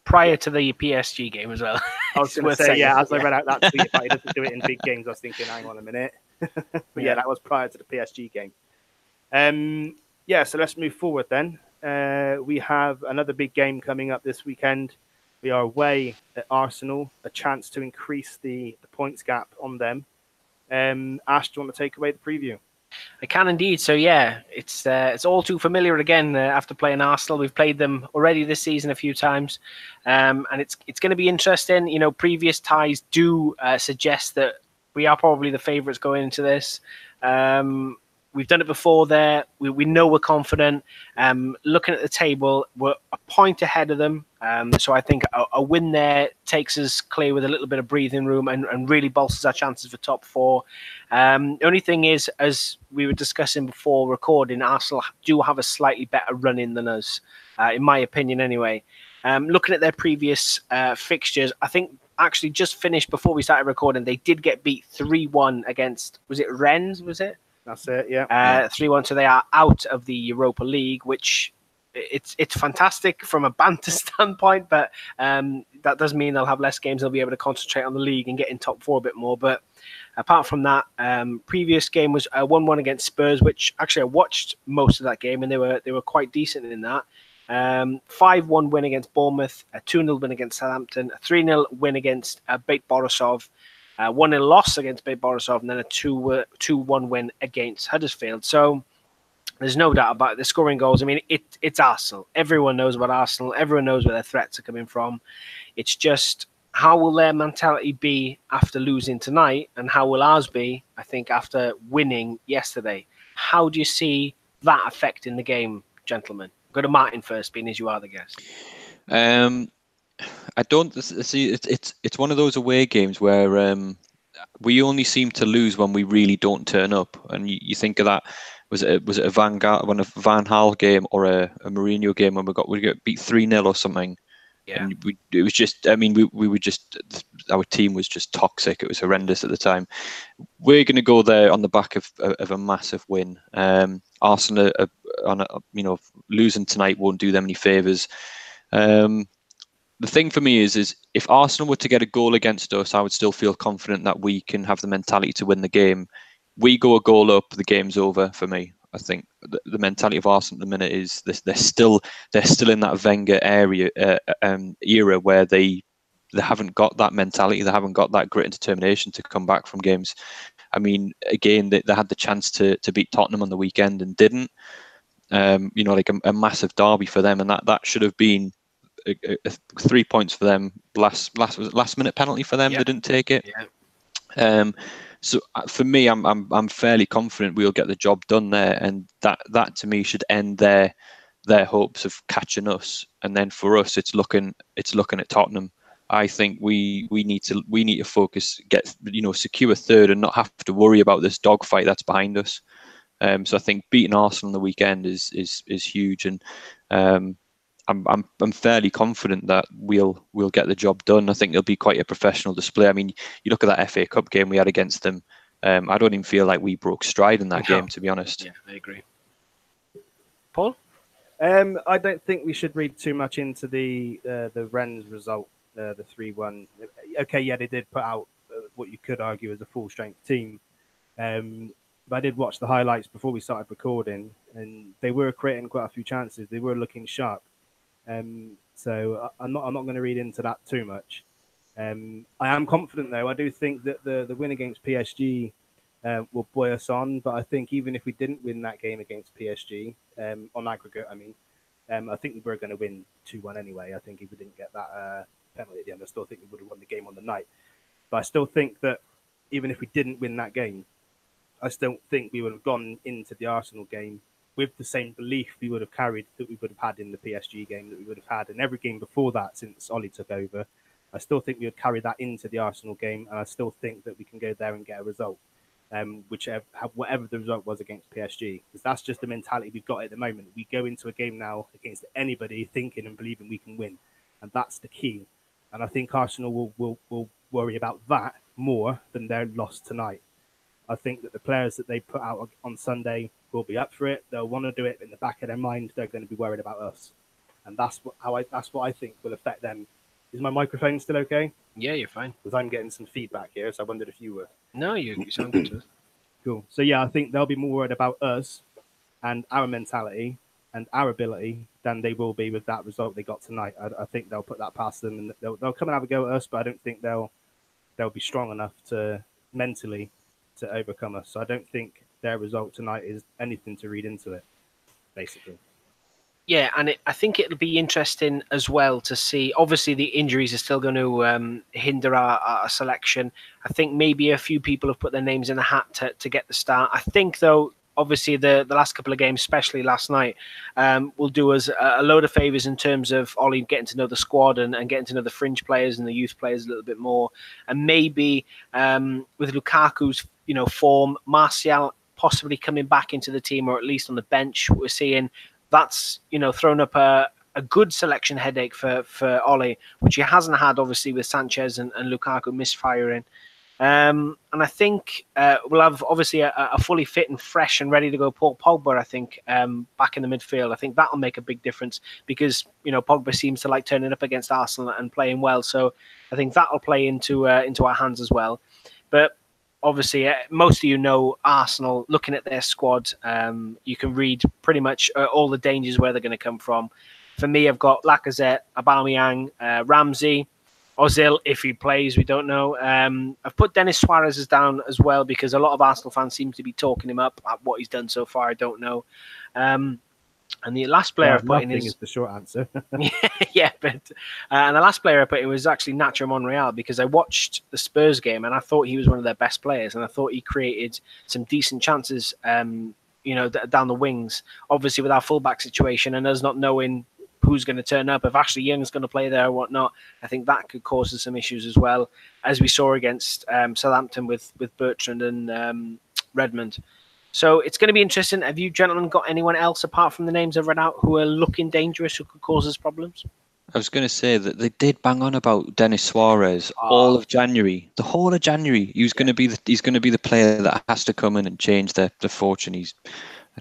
Speaker 2: prior to the PSG game as well.
Speaker 1: I was going to say, as I read out that tweet, if he doesn't do it in big games, I was thinking, hang on a minute. But yeah, that was prior to the PSG game. So let's move forward then. We have another big game coming up this weekend. We are away at Arsenal, a chance to increase the points gap on them. Ash, do you want to take away the preview?
Speaker 2: I can indeed. So yeah, it's all too familiar again after playing Arsenal. We've played them already this season a few times, and it's going to be interesting. Previous ties do suggest that we are probably the favourites going into this. We've done it before there. We know we're confident. Looking at the table, we're a point ahead of them. So I think a win there takes us clear with a little bit of breathing room and really bolsters our chances for top four. The only thing is, as we were discussing before recording, Arsenal do have a slightly better run-in than us, in my opinion anyway. Looking at their previous fixtures, I think actually just finished before we started recording, they did get beat 3-1 against, was it Rennes, was it?
Speaker 1: That's it, yeah.
Speaker 2: 3-1, so they are out of the Europa League, which it's fantastic from a banter standpoint, but that does mean they'll have less games. They'll be able to concentrate on the league and get in top four a bit more. But apart from that, previous game was 1-1 against Spurs, which actually I watched most of that game, and they were quite decent in that. 5-1 win against Bournemouth, a 2-0 win against Southampton, a 3-0 win against Bate Borisov, 1-0 loss against Bate Borisov, and then a 2-1 win against Huddersfield. So there's no doubt about it. The scoring goals. I mean, it's Arsenal. Everyone knows about Arsenal. Everyone knows where their threats are coming from. It's just, how will their mentality be after losing tonight, and how will ours be, I think, after winning yesterday? How do you see that affecting the game, gentlemen? Go to Martin first, being as you are the guest.
Speaker 3: I don't see it's one of those away games where we only seem to lose when we really don't turn up. And you think of that, was it a Van Gaal game or a Mourinho game when we got beat 3-0 or something? Yeah. And it was just, I mean, we were just, our team was just toxic. It was horrendous at the time. We're going to go there on the back of a massive win. Arsenal, losing tonight won't do them any favours. The thing for me is if Arsenal were to get a goal against us, I would still feel confident that we can have the mentality to win the game. We go a goal up, the game's over for me. I think the mentality of Arsenal at the minute is they're still in that Wenger era where they haven't got that mentality, they haven't got that grit and determination to come back from games. I mean, again, they had the chance to beat Tottenham on the weekend and didn't. like a massive derby for them, and that should have been 3 points for them. Last minute penalty for them. They didn't take it. So for me, I'm fairly confident we'll get the job done there, and that to me should end their hopes of catching us. And then for us, it's looking at Tottenham. I think we need to focus, secure third, and not have to worry about this dogfight that's behind us. So I think beating Arsenal on the weekend is huge, and I'm fairly confident that we'll get the job done. I think it'll be quite a professional display. I mean, you look at that FA Cup game we had against them. I don't even feel like we broke stride in that game, to be honest.
Speaker 2: Yeah, I agree. Paul?
Speaker 1: I don't think we should read too much into the Rennes result, the 3-1. Okay, yeah, they did put out what you could argue as a full strength team. But I did watch the highlights before we started recording, and they were creating quite a few chances. They were looking sharp. So I'm not going to read into that too much. I am confident, though. I do think that the win against PSG will buoy us on. But I think even if we didn't win that game against PSG, on aggregate, I think we were going to win 2-1 anyway. I think if we didn't get that penalty at the end, I still think we would have won the game on the night. But I still think that even if we didn't win that game, I still think we would have gone into the Arsenal game with the same belief we would have carried that we would have had in the PSG game, that we would have had in every game before that since Ollie took over. I still think we would carry that into the Arsenal game, and I still think that we can go there and get a result, whatever the result was against PSG, because that's just the mentality we've got at the moment. We go into a game now against anybody thinking and believing we can win, and that's the key. And I think Arsenal will worry about that more than their loss tonight. I think that the players that they put out on Sunday will be up for it. They'll want to do it in the back of their mind. They're going to be worried about us, and that's what I think will affect them. Is my microphone still okay?
Speaker 2: Yeah, you're fine.
Speaker 1: Because I'm getting some feedback here, so I wondered if you were.
Speaker 2: No, you sound good to us.
Speaker 1: Cool. So yeah, I think they'll be more worried about us and our mentality and our ability than they will be with that result they got tonight. I think they'll put that past them, and they'll come and have a go at us, but I don't think they'll be strong enough to mentally to overcome us. So I don't think their result tonight is anything to read into it, basically.
Speaker 2: Yeah, and I think it'll be interesting as well to see. Obviously, the injuries are still going to hinder our selection. I think maybe a few people have put their names in the hat to get the start. I think, though, obviously the last couple of games, especially last night, will do us a load of favours in terms of Ollie getting to know the squad and getting to know the fringe players and the youth players a little bit more. And maybe with Lukaku's form, Martial possibly coming back into the team, or at least on the bench, we're seeing that's thrown up a good selection headache for Ollie, which he hasn't had obviously with Sanchez and Lukaku misfiring. And I think we'll have obviously a fully fit and fresh and ready to go Paul Pogba, I think, back in the midfield. I think that'll make a big difference because, Pogba seems to like turning up against Arsenal and playing well. So I think that'll play into our hands as well. But obviously, most of Arsenal, looking at their squad, you can read pretty much all the dangers where they're going to come from. For me, I've got Lacazette, Aubameyang, Ramsey, Ozil, if he plays, we don't know. I've put Denis Suarez down as well because a lot of Arsenal fans seem to be talking him up at what he's done so far. I don't know. And the last player I put in
Speaker 1: is the short answer.
Speaker 2: yeah, but and the last player I put in was actually Nacho Monreal because I watched the Spurs game and I thought he was one of their best players and I thought he created some decent chances, down the wings. Obviously, with our fullback situation and us not knowing who's going to turn up, if Ashley Young's going to play there or whatnot, I think that could cause us some issues as well, as we saw against Southampton with Bertrand and Redmond. So it's going to be interesting. Have you gentlemen got anyone else apart from the names I've read out who are looking dangerous, who could cause us problems?
Speaker 3: I was going to say that they did bang on about Denis Suarez all of January. The whole of January, he's going to be the player that has to come in and change the fortune.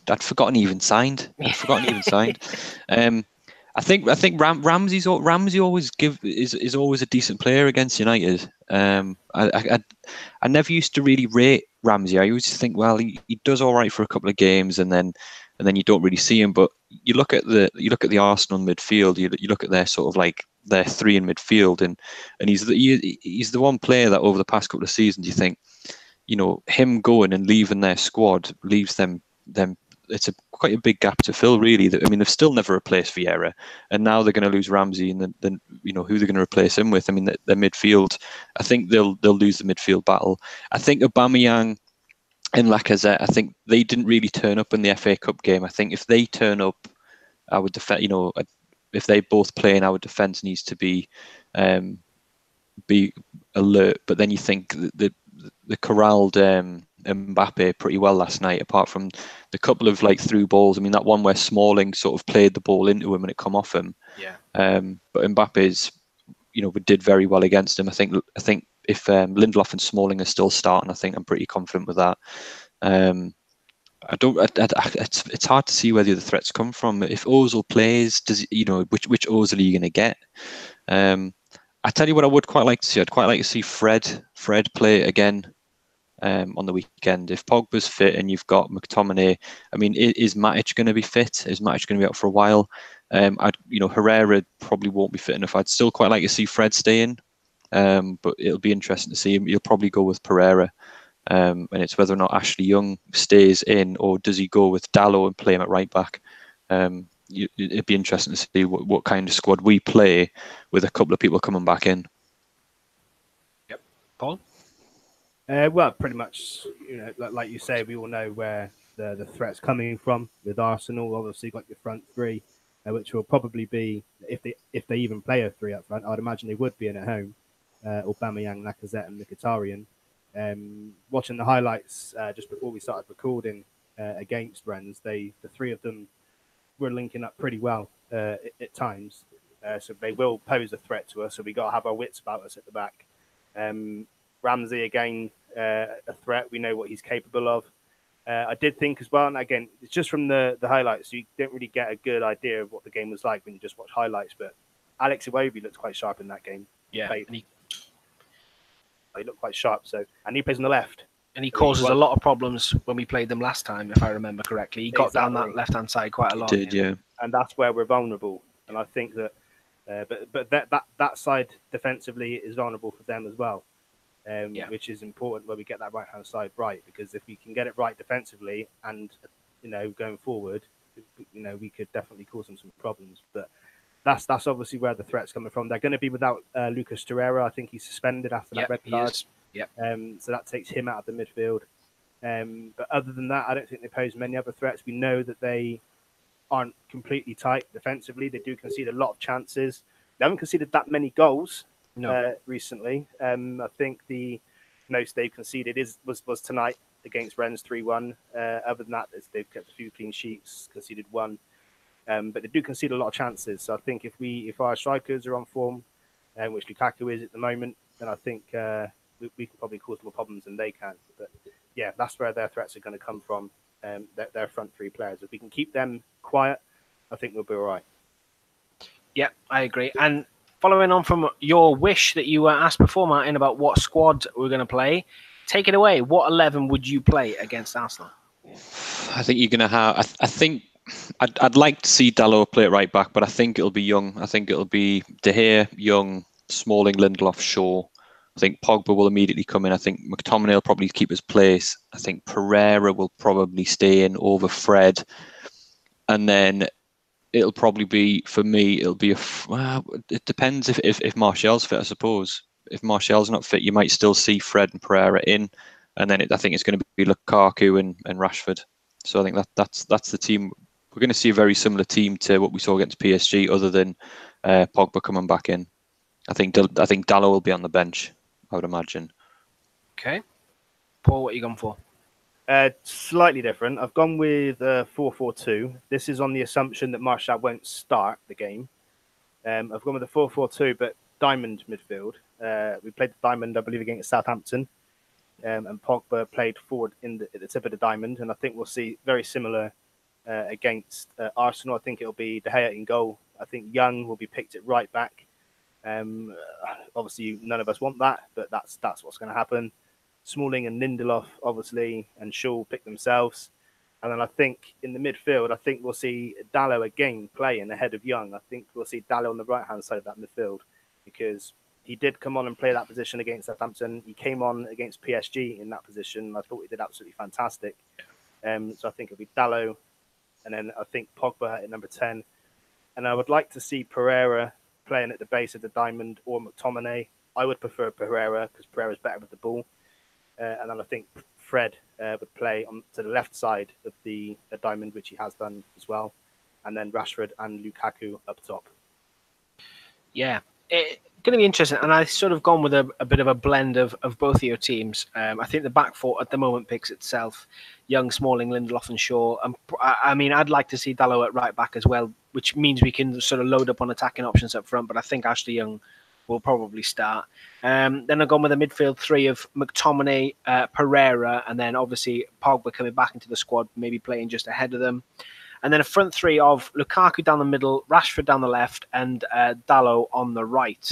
Speaker 3: I'd forgotten he even signed. I think Ramsey always is always a decent player against United. I never used to really rate Ramsey. I used to think, well, he does all right for a couple of games, and then you don't really see him. But you look at the Arsenal midfield. You look at their sort of like their three in midfield, and he's the one player that over the past couple of seasons you think, him going and leaving their squad leaves them quite a big gap to fill, really. I mean, they've still never replaced Vieira, and now they're going to lose Ramsey, and then who they're going to replace him with. I mean, their midfield, I think they'll lose the midfield battle. I think Aubameyang and Lacazette, I think they didn't really turn up in the FA Cup game. I think if they turn up, our defense, if they both play, and our defense needs to be alert. But then you think the corralled Mbappe pretty well last night, apart from the couple of through balls. I mean, that one where Smalling sort of played the ball into him and it come off him.
Speaker 2: Yeah.
Speaker 3: But Mbappe's, we did very well against him. I think if Lindelof and Smalling are still starting, I think I'm pretty confident with that. It's hard to see where the other threats come from. If Ozil plays, which Ozil are you going to get? I tell you what, I would quite like to see. I'd quite like to see Fred play again on the weekend. If Pogba's fit and you've got McTominay, I mean, is Matic going to be fit? Is Matic going to be out for a while? Herrera probably won't be fit enough. I'd still quite like to see Fred stay in, but it'll be interesting to see him. You'll probably go with Pereira, and it's whether or not Ashley Young stays in or does he go with Dalot and play him at right back. It'd be interesting to see what kind of squad we play with a couple of people coming back in.
Speaker 2: Yep. Paul?
Speaker 1: Well, pretty much, like you say, we all know where the threat's coming from with Arsenal. Obviously, got your front three, which will probably be, if they even play a three up front, I'd imagine they would be in at home. Aubameyang, Lacazette, and Mkhitaryan. Watching the highlights just before we started recording against Rennes, the three of them were linking up pretty well at times. So they will pose a threat to us. So we got to have our wits about us at the back. Ramsey, again, a threat. We know what he's capable of. I did think as well, and again, it's just from the highlights, you don't really get a good idea of what the game was like when you just watch highlights. But Alex Iwobi looked quite sharp in that game.
Speaker 2: Yeah,
Speaker 1: he looked quite sharp. And he plays on the left.
Speaker 2: And he causes a lot of problems when we played them last time, if I remember correctly. He got down that left-hand side quite a lot.
Speaker 3: He did, yeah.
Speaker 1: And that's where we're vulnerable. And I think that, but that side defensively is vulnerable for them as well, which is important where we get that right-hand side right. Because if we can get it right defensively and, going forward, we could definitely cause them some problems. But that's obviously where the threat's coming from. They're going to be without Lucas Torreira. I think he's suspended after that red card.
Speaker 2: Yep.
Speaker 1: So that takes him out of the midfield. But other than that, I don't think they pose many other threats. We know that they aren't completely tight defensively. They do concede a lot of chances. They haven't conceded that many goals recently. I think the most they've conceded was tonight against Rennes 3-1. Other than that, they've kept a few clean sheets, conceded one. But they do concede a lot of chances. So I think if our strikers are on form, which Lukaku is at the moment, then I think we can probably cause more problems than they can. But yeah, that's where their threats are going to come from. Their front three players. If we can keep them quiet, I think we'll be all right.
Speaker 2: Yeah, I agree. And following on from your wish that you asked before, Martin, about what squad we're going to play, take it away. What 11 would you play against Arsenal?
Speaker 3: I think you're going to have. I think I'd like to see Dalot play at right back, but I think it'll be Young. I think it'll be De Gea, Young, Smalling, Lindelof, Shaw. I think Pogba will immediately come in. I think McTominay will probably keep his place. I think Pereira will probably stay in over Fred. And then it'll probably be, for me, it'll be it depends if Martial's fit, I suppose. If Martial's not fit, you might still see Fred and Pereira in. And then I think it's going to be Lukaku and Rashford. So I think that's the team. We're going to see a very similar team to what we saw against PSG, other than Pogba coming back in. I think Dalot will be on the bench, I would imagine.
Speaker 2: Okay. Paul, what are you going for?
Speaker 1: Slightly different. I've gone with 4-4-2. This is on the assumption that Martial won't start the game. I've gone with a 4-4-2, but diamond midfield. We played the diamond, I believe, against Southampton. And Pogba played forward at the tip of the diamond. And I think we'll see very similar against Arsenal. I think it'll be De Gea in goal. I think Young will be picked at right back. Obviously, none of us want that, but that's what's going to happen. Smalling and Lindelof, obviously, and Shaw will pick themselves. And then I think in the midfield, I think we'll see Dalot again playing ahead of Young. I think we'll see Dalot on the right-hand side of that midfield, because he did come on and play that position against Southampton. He came on against PSG in that position. I thought he did absolutely fantastic. So I think it'll be Dalot and then I think Pogba at number 10. And I would like to see Pereira playing at the base of the diamond or McTominay. I would prefer Pereira because Pereira's better with the ball. And then I think Fred would play to the left side of the diamond, which he has done as well. And then Rashford and Lukaku up top.
Speaker 2: Yeah, it's going to be interesting. And I've sort of gone with a bit of a blend of both of your teams. I think the back four at the moment picks itself. Young, Smalling, Lindelof and Shaw. I mean, I'd like to see Dalot at right back as well, which means we can sort of load up on attacking options up front. But I think Ashley Young will probably start. Then I've gone with a midfield three of McTominay, Pereira, and then obviously Pogba coming back into the squad, maybe playing just ahead of them. And then a front three of Lukaku down the middle, Rashford down the left, and Dalot on the right.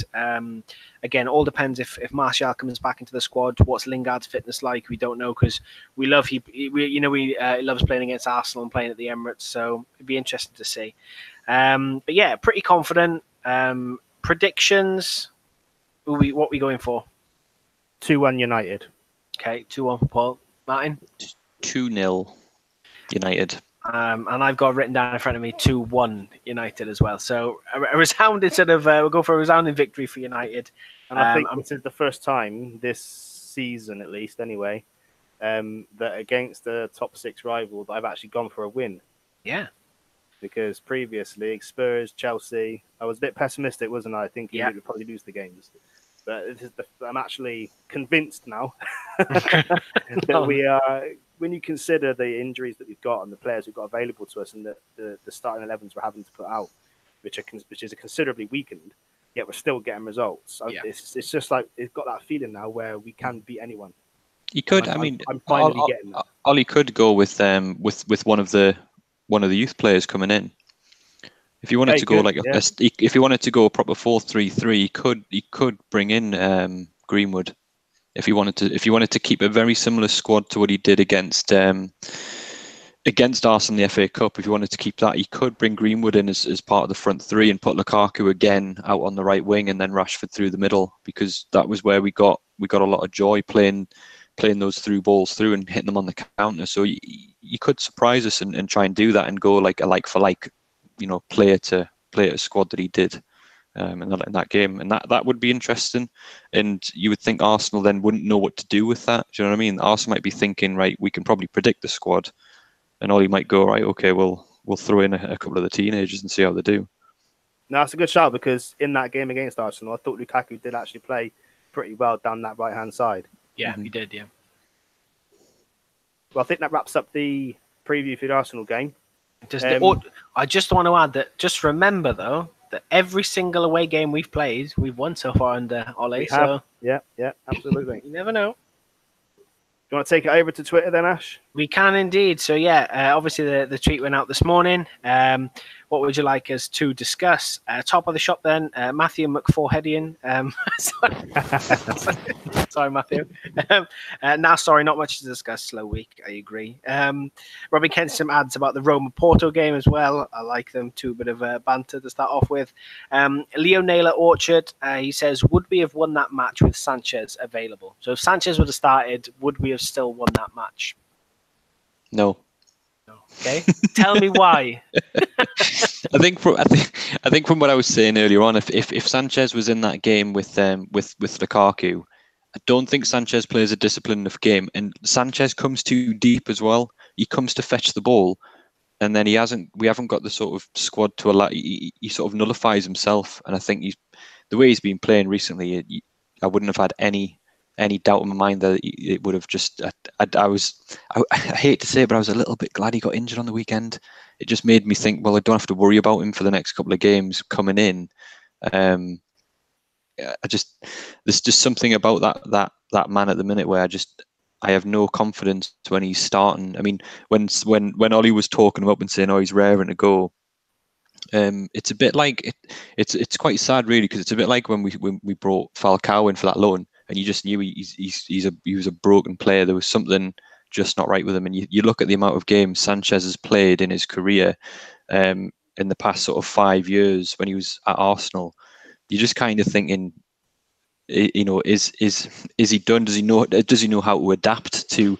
Speaker 2: Again, all depends if Martial comes back into the squad. What's Lingard's fitness like? We don't know because we love he loves playing against Arsenal and playing at the Emirates. So it'd be interesting to see. But yeah, pretty confident. Predictions. What are we going for?
Speaker 1: 2-1 United.
Speaker 2: Okay, 2-1 for Paul. Martin?
Speaker 3: 2-0 United.
Speaker 2: And I've got written down in front of me 2-1 United as well. So a resounding we'll go for a resounding victory for United.
Speaker 1: And I think this is the first time this season, at least anyway, that against the top 6 rival that I've actually gone for a win.
Speaker 2: Yeah.
Speaker 1: Because previously, Spurs, Chelsea, I was a bit pessimistic, wasn't I? I think we would probably lose the games. But I'm actually convinced now that we are. When you consider the injuries that we've got and the players we've got available to us and the starting 11s we're having to put out, which is considerably weakened, yet we're still getting results. So it's just like it's got that feeling now where we can beat anyone.
Speaker 3: You could,
Speaker 1: I'm finally getting that.
Speaker 3: Ollie could go with one of the youth players coming in. If you wanted to go if you wanted to go a proper 4-3-3, he could bring in Greenwood. If you wanted to keep a very similar squad to what he did against Arsenal in the FA Cup, if you wanted to keep that, he could bring Greenwood in as part of the front three and put Lukaku again out on the right wing and then Rashford through the middle, because that was where we got a lot of joy playing those through balls through and hitting them on the counter. So you could surprise us and try and do that and go like a like for like, player to squad that he did. In that game, and that would be interesting. And you would think Arsenal then wouldn't know what to do with that. Do you know what I mean? Arsenal might be thinking, right, we can probably predict the squad, and Ollie might go, right, okay, we'll throw in a couple of the teenagers and see how they do.
Speaker 1: No, it's a good shout because in that game against Arsenal, I thought Lukaku did actually play pretty well down that right hand side.
Speaker 2: Yeah, he did. Yeah.
Speaker 1: Well, I think that wraps up the preview for the Arsenal game.
Speaker 2: I just want to add that. Just remember though, that every single away game we've played, we've won so far under Ole. So
Speaker 1: yeah, absolutely.
Speaker 2: You never know.
Speaker 1: Do you want to take it over to Twitter then, Ash?
Speaker 2: We can indeed. So yeah, obviously the tweet went out this morning. What would you like us to discuss? Top of the shop then, Matthew McForheadian. Sorry, Matthew. Sorry, not much to discuss. Slow week, I agree. Robin Kensington adds about the Roma Porto game as well. I like them too. Bit of banter to start off with. Leo Naylor Orchard, he says, would we have won that match with Sanchez available? So if Sanchez would have started, would we have still won that match?
Speaker 3: No.
Speaker 2: Okay, tell me why.
Speaker 3: I think from what I was saying earlier on, if Sanchez was in that game with Lukaku, I don't think Sanchez plays a disciplined enough game, and Sanchez comes too deep as well. He comes to fetch the ball, and then we haven't got the sort of squad to allow. He sort of nullifies himself, and I think the way he's been playing recently, I wouldn't have had any doubt in my mind that it would have just. I hate to say it, but I was a little bit glad he got injured on the weekend. It just made me think, well, I don't have to worry about him for the next couple of games coming in. There's just something about that man at the minute where I have no confidence when he's starting. I mean, when Ollie was talking him up and saying, oh, he's raring to go. It's a bit like it's quite sad really, because it's a bit like when we brought Falcao in for that loan. And you just knew he was a broken player. There was something just not right with him. And you look at the amount of games Sanchez has played in his career in the past sort of 5 years when he was at Arsenal. You're just kind of thinking, is he done? Does he know how to adapt to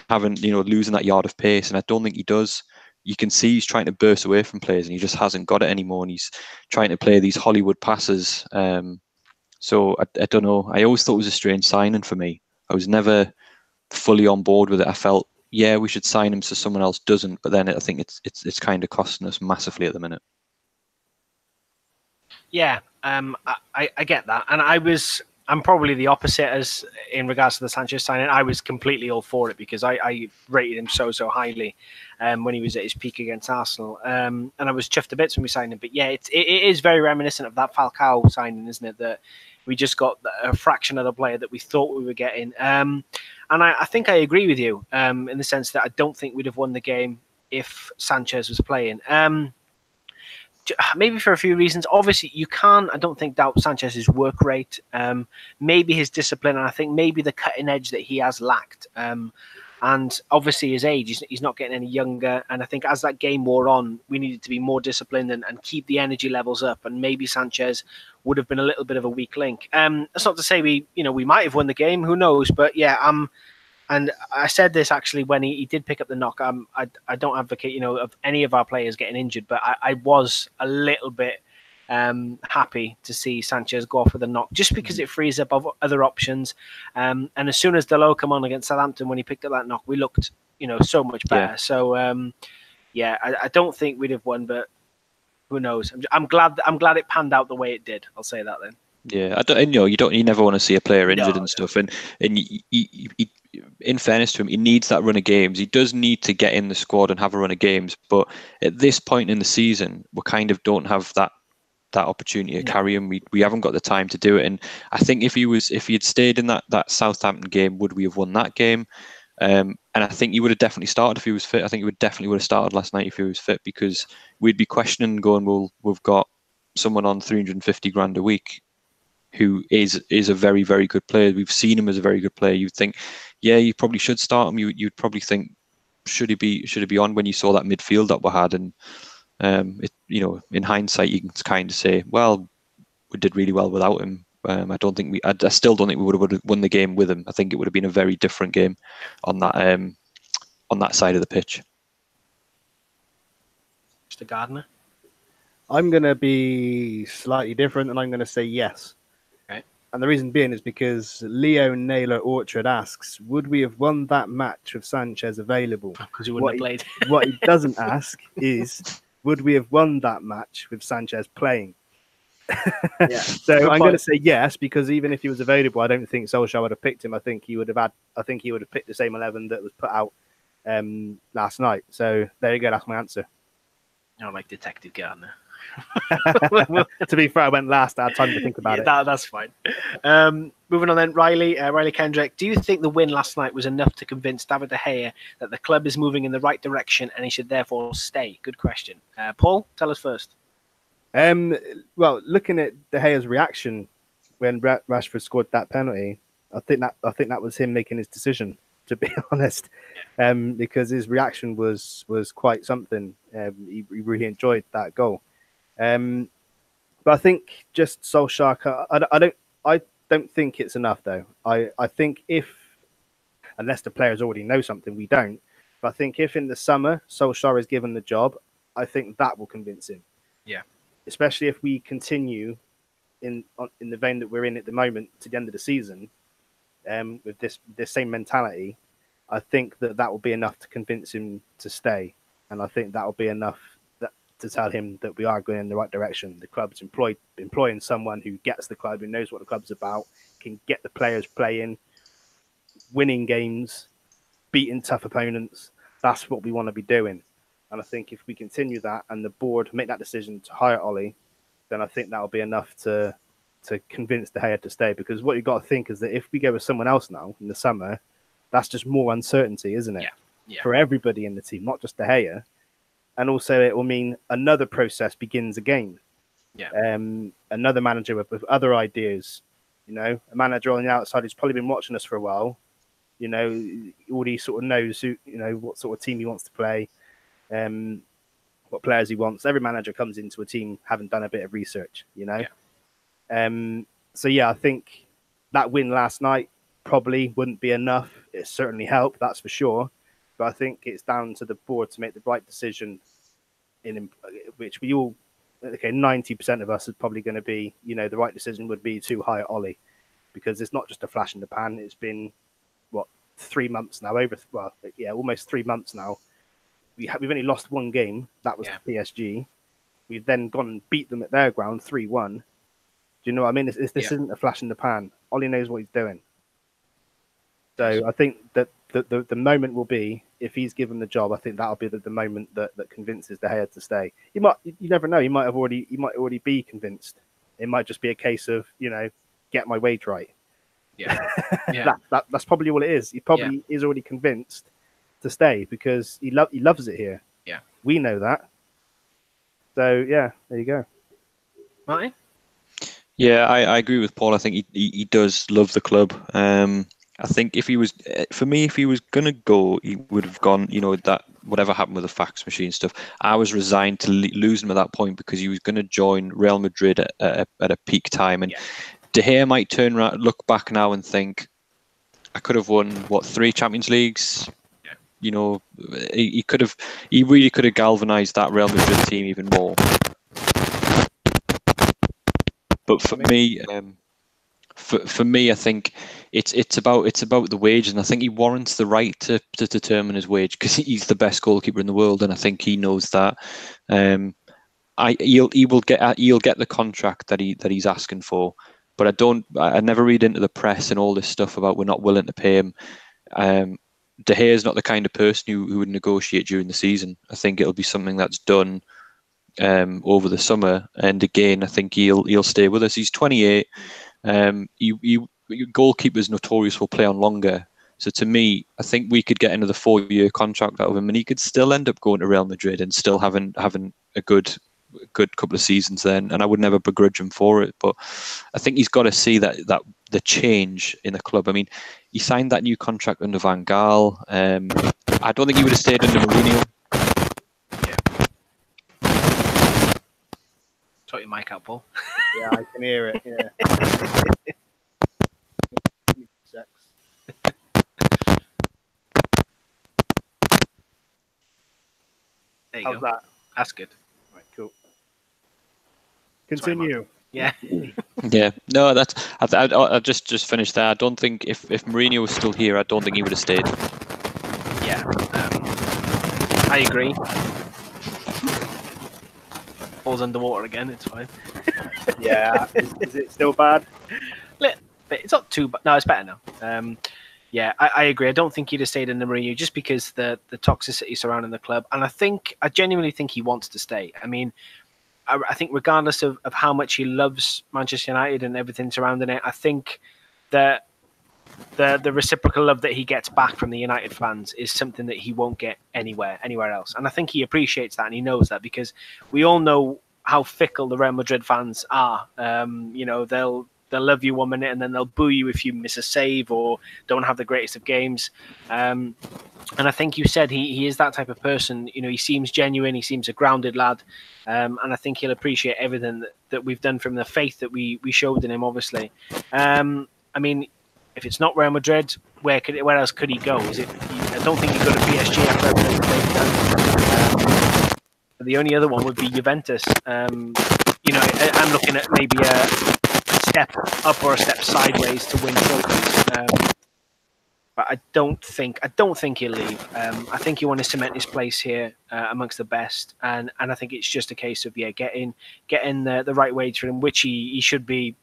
Speaker 3: having losing that yard of pace? And I don't think he does. you can see he's trying to burst away from players, and he just hasn't got it anymore. And he's trying to play these Hollywood passes. So I don't know. I always thought it was a strange signing for me. I was never fully on board with it. I felt, yeah, we should sign him so someone else doesn't. But then I think it's kind of costing us massively at the minute.
Speaker 2: Yeah, I get that, and I'm probably the opposite as in regards to the Sanchez signing. I was completely all for it because I rated him so highly when he was at his peak against Arsenal, and I was chuffed to bits when we signed him. But yeah, it is very reminiscent of that Falcao signing, isn't it? That we just got a fraction of the player that we thought we were getting. And I think I agree with you in the sense that I don't think we'd have won the game if Sanchez was playing. Maybe for a few reasons. Obviously, you can't, I don't think, doubt Sanchez's work rate, maybe his discipline, and I think maybe the cutting edge that he has lacked. And obviously his age, he's not getting any younger. And I think as that game wore on, we needed to be more disciplined and keep the energy levels up. And maybe Sanchez would have been a little bit of a weak link. That's not to say we might have won the game. Who knows? But yeah, and I said this actually when he did pick up the knock. I don't advocate, of any of our players getting injured, but I was a little bit happy to see Sanchez go off with a knock, just because it frees up other options. And as soon as Dalot come on against Southampton, when he picked up that knock, we looked, so much better. Yeah. So I don't think we'd have won, but who knows? I'm glad it panned out the way it did. I'll say that then.
Speaker 3: Yeah, you never want to see a player injured and stuff, and he, in fairness to him, he needs that run of games. He does need to get in the squad and have a run of games, but at this point in the season, we kind of don't have that opportunity to carry him. We haven't got the time to do it, and I think if he had stayed in that Southampton game, would we have won that game? And I think he would have definitely started if he was fit. I think he would have started last night if he was fit, because we'd be questioning, going, well, we've got someone on 350 grand a week who is a very, very good player. We've seen him as a very good player. You'd think, yeah, you probably should start him. You'd probably think, should he be on, when you saw that midfield that we had? And in hindsight, you can kind of say, well, we did really well without him. I still don't think we would have won the game with him. I think it would have been a very different game on that side of the pitch.
Speaker 2: Mr. Gardner?
Speaker 1: I'm going to be slightly different, and I'm going to say yes.
Speaker 2: Okay.
Speaker 1: And the reason being is because Leo Naylor Orchard asks, would we have won that match with Sanchez available?
Speaker 2: Because he wouldn't have played.
Speaker 1: What he doesn't ask is, would we have won that match with Sanchez playing?
Speaker 2: Yeah.
Speaker 1: So I'm going to say yes, because even if he was available, I don't think Solskjaer would have picked him. I think he would have picked the same 11 that was put out last night. So there you go. That's my answer.
Speaker 2: I like Detective Gardner.
Speaker 1: To be fair, I went last. I had time to think about it.
Speaker 2: That's fine. Moving on then, Riley Kendrick. Do you think the win last night was enough to convince David De Gea that the club is moving in the right direction and he should therefore stay? Good question. Paul, tell us first.
Speaker 1: Well, looking at De Gea's reaction when Rashford scored that penalty, I think that was him making his decision, to be honest, because his reaction was quite something. He really enjoyed that goal. But I think just Solskjaer, I don't think it's enough though. I think unless the players already know something, we don't. But I think if in the summer Solskjaer is given the job, I think that will convince him.
Speaker 2: Yeah.
Speaker 1: Especially if we continue in the vein that we're in at the moment to the end of the season, with this same mentality, I think that will be enough to convince him to stay, and I think that will be enough to tell him that we are going in the right direction. The club's employing someone who gets the club, who knows what the club's about, can get the players playing, winning games, beating tough opponents. That's what we want to be doing. And I think if we continue that and the board make that decision to hire Ollie, then I think that will be enough to convince De Gea to stay. Because what you've got to think is that if we go with someone else now in the summer, that's just more uncertainty, isn't it?
Speaker 2: Yeah.
Speaker 1: For everybody in the team, not just De Gea. And also it will mean another process begins again.
Speaker 2: Yeah.
Speaker 1: Another manager with other ideas. A manager on the outside who's probably been watching us for a while. Already sort of knows who, what sort of team he wants to play. What players he wants. Every manager comes into a team having done a bit of research, Yeah. So yeah, I think that win last night probably wouldn't be enough. It certainly helped, that's for sure. but I think it's down to the board to make the right decision. In which we all, 90% of us is probably going to be, the right decision would be to hire Ollie, because it's not just a flash in the pan. It's been 3 months now, almost 3 months now. We've only lost one game. That was PSG. We've then gone and beat them at their ground 3-1. Do you know what I mean? This isn't a flash in the pan. Ollie knows what he's doing. So I think that the moment will be, if he's given the job, I think that'll be the moment that convinces De Gea to stay. You never know. He might already be convinced. It might just be a case of, get my wage right.
Speaker 2: Yeah.
Speaker 1: That's probably all it is. He probably is already convinced to stay because he loves it here.
Speaker 2: Yeah.
Speaker 1: We know that. So there you go.
Speaker 2: Martin?
Speaker 3: Yeah, I agree with Paul. I think he does love the club. I think if he was going to go, he would have gone, that whatever happened with the fax machine stuff. I was resigned to lose him at that point because he was going to join Real Madrid at a peak time. And De Gea might turn around, look back now and think, I could have won, 3 Champions Leagues? Yeah. He really could have galvanized that Real Madrid team even more. But for me, I think it's about the wage, and I think he warrants the right to determine his wage because he's the best goalkeeper in the world, and I think he knows that. He'll get the contract that he's asking for, but I never read into the press and all this stuff about we're not willing to pay him. De Gea is not the kind of person who would negotiate during the season. I think it'll be something that's done over the summer, and again, I think he'll stay with us. He's 28. Goalkeepers notorious will play on longer. So to me, I think we could get another 4-year contract out of him, and he could still end up going to Real Madrid and still having a good couple of seasons then. And I would never begrudge him for it. But I think he's got to see that the change in the club. I mean, he signed that new contract under Van Gaal. I don't think he would have stayed under Mourinho.
Speaker 2: Sort your mic out, Paul.
Speaker 1: Yeah, I can hear it. Yeah.
Speaker 2: There you
Speaker 1: How's
Speaker 2: go.
Speaker 1: that?
Speaker 2: That's good.
Speaker 1: Right, cool. Continue.
Speaker 2: Yeah.
Speaker 3: Yeah. No, that's. I just finished there. I don't think if Mourinho was still here, I don't think he would have stayed.
Speaker 2: Yeah. I agree. Paul's underwater again. It's fine.
Speaker 1: Yeah. Is it still bad?
Speaker 2: It's not too bad. No, it's better now. Yeah, I agree. I don't think he'd have stayed in the Mourinho just because the toxicity surrounding the club. And I genuinely think he wants to stay. I mean, I think regardless of how much he loves Manchester United and everything surrounding it, I think that the reciprocal love that he gets back from the United fans is something that he won't get anywhere else. And I think he appreciates that and he knows that because we all know how fickle the Real Madrid fans are. They'll love you 1 minute and then they'll boo you if you miss a save or don't have the greatest of games. And I think you said he is that type of person. He seems genuine. He seems a grounded lad. And I think he'll appreciate everything that we've done from the faith that we showed in him, obviously. I mean, if it's not Real Madrid, where else could he go? I don't think he'd go to PSG after everything that they've done. The only other one would be Juventus. I'm looking at maybe a step up or a step sideways to win trophies. But I don't think he'll leave. I think he wants to cement his place here amongst the best, and I think it's just a case of getting the right wage for him, which he should be,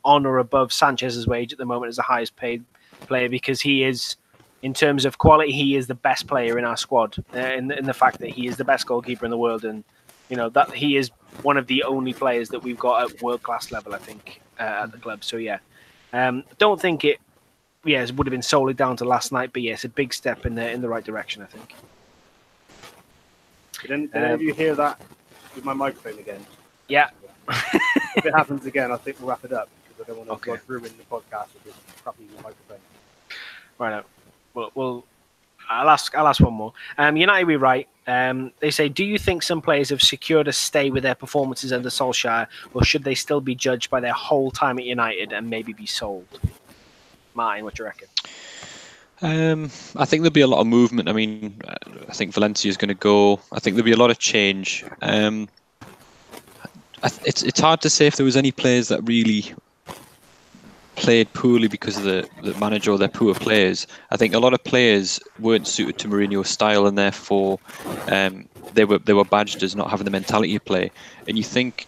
Speaker 2: on or above Sanchez's wage at the moment as the highest paid player, because he is, in terms of quality, he is the best player in our squad. In the fact that he is the best goalkeeper in the world, and that he is one of the only players that we've got at world class level, I think, at the club. So don't think it would have been solely down to last night, but it's a big step in the right direction, I think.
Speaker 1: Did you hear that with my microphone again?
Speaker 2: Yeah.
Speaker 1: If it happens again, I think we'll wrap it up because I don't want to ruin the podcast with this crappy microphone.
Speaker 2: Right. Well, I'll ask one more. United, we right. They say, do you think some players have secured a stay with their performances under Solskjaer, or should they still be judged by their whole time at United and maybe be sold? Martin, what do you reckon?
Speaker 3: I think there'll be a lot of movement. I mean, I think Valencia is going to go. I think there'll be a lot of change. It's hard to say if there was any players that really played poorly because of the manager or their poor players. I think a lot of players weren't suited to Mourinho's style, and therefore they were badged as not having the mentality to play. And you think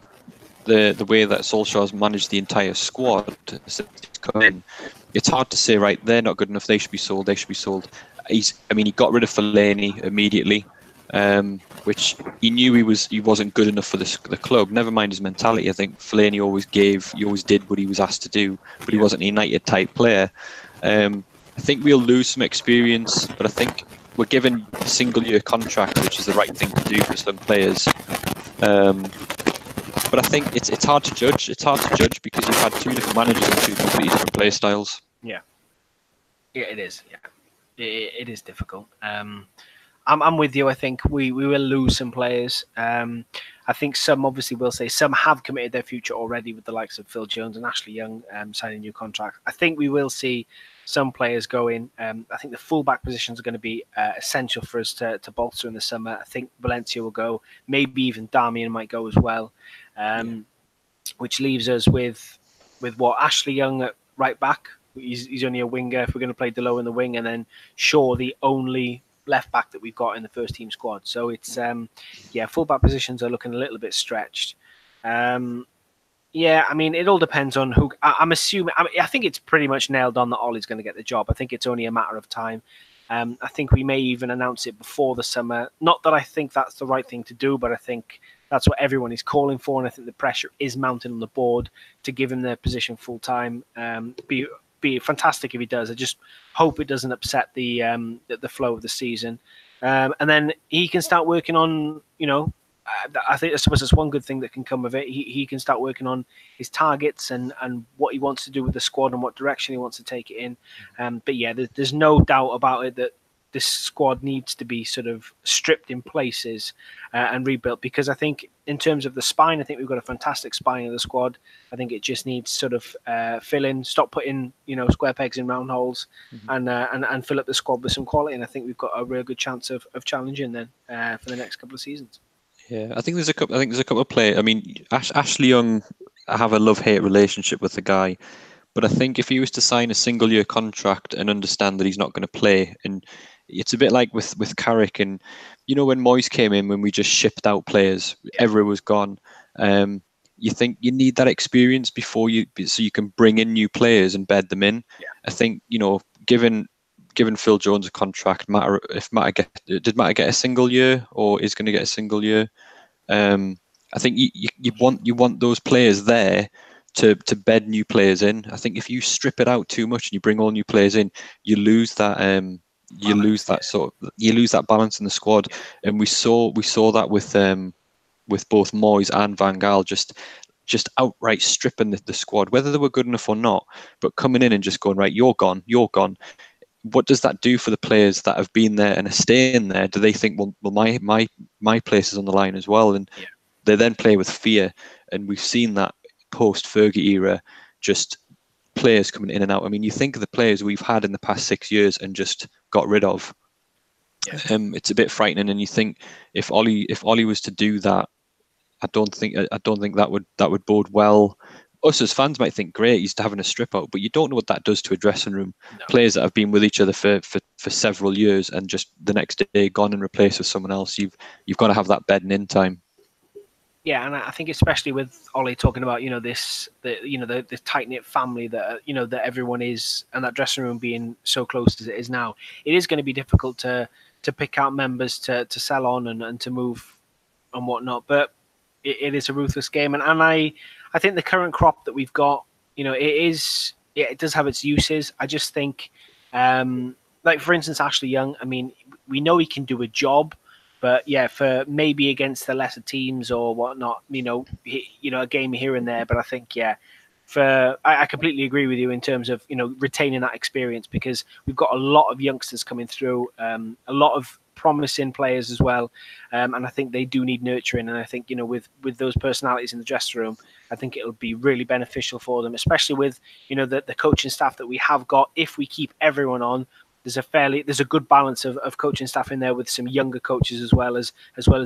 Speaker 3: the way that Solskjaer's managed the entire squad since he's come in, it's hard to say, right, they're not good enough, they should be sold. He got rid of Fellaini immediately, which he knew he wasn't good enough for the club. Never mind his mentality. I think Fellaini always did what he was asked to do, but he wasn't a United type player. I think we'll lose some experience, but I think we're given a single-year contract, which is the right thing to do for some players. But I think it's hard to judge. It's hard to judge because you've had two different managers and two completely different play styles.
Speaker 2: Yeah, it is. Yeah, it is difficult. I'm with you. I think we will lose some players. I think some obviously will say some have committed their future already with the likes of Phil Jones and Ashley Young signing new contracts. I think we will see some players go in. I think the fullback positions are going to be essential for us to bolster in the summer. I think Valencia will go. Maybe even Darmian might go as well. Which leaves us with what Ashley Young at right back. He's only a winger if we're going to play Delo in the wing, and then Shaw the only left back that we've got in the first team squad. So it's fullback positions are looking a little bit stretched. I mean, it all depends on who. I'm assuming. I think it's pretty much nailed on that Ollie's going to get the job. I think it's only a matter of time. I think we may even announce it before the summer. Not that I think that's the right thing to do, but I think that's what everyone is calling for, and I think the pressure is mounting on the board to give him the position full time. Be fantastic if he does. I just hope it doesn't upset the flow of the season, and then he can start working on. I suppose that's one good thing that can come of it. He can start working on his targets and what he wants to do with the squad and what direction he wants to take it in. But yeah, there's no doubt about it that this squad needs to be sort of stripped in places and rebuilt, because I think in terms of the spine, I think we've got a fantastic spine of the squad. I think it just needs sort of fill in, stop putting square pegs in round holes, and fill up the squad with some quality. And I think we've got a real good chance of challenging then for the next couple of seasons.
Speaker 3: Yeah, I think there's a couple of players. I mean, Ashley Young, I have a love-hate relationship with the guy, but I think if he was to sign a single-year contract and understand that he's not going to play, and it's a bit like with Carrick, and when Moyes came in, when we just shipped out players, everyone was gone. You think you need that experience so you can bring in new players and bed them in.
Speaker 2: Yeah.
Speaker 3: I think given Phil Jones a contract, did Mata get a single year or is going to get a single year? I think you want those players there to bed new players in. I think if you strip it out too much and you bring all new players in, you lose that lose that balance in the squad. And we saw that with both Moyes and Van Gaal just outright stripping the squad, whether they were good enough or not, but coming in and just going, right, you're gone. What does that do for the players that have been there and are staying there? Do they think, well, my place is on the line as well? And they then play with fear. And we've seen that post-Fergie era, just players coming in and out. I mean, you think of the players we've had in the past 6 years and just got rid of. Yeah. It's a bit frightening. And you think if Ollie was to do that, I don't think that would bode well. Us as fans might think, great, he's having a strip out, but you don't know what that does to a dressing room. No. Players that have been with each other for several years and just the next day gone and replaced with someone else, you've got to have that bedding in time.
Speaker 2: Yeah, and I think especially with Ollie talking about the tight knit family that that everyone is, and that dressing room being so close as it is now, it is going to be difficult to pick out members to sell on and to move and whatnot. But it is a ruthless game, and I think the current crop that we've got, it does have its uses. I just think, like for instance, Ashley Young. I mean, we know he can do a job, but for maybe against the lesser teams or whatnot, a game here and there. But I think, I completely agree with you in terms of retaining that experience, because we've got a lot of youngsters coming through, a lot of promising players as well, and I think they do need nurturing. And I think with those personalities in the dressing room, I think it'll be really beneficial for them, especially with the coaching staff that we have got. If we keep everyone on, there's a good balance of coaching staff in there with some younger coaches as well as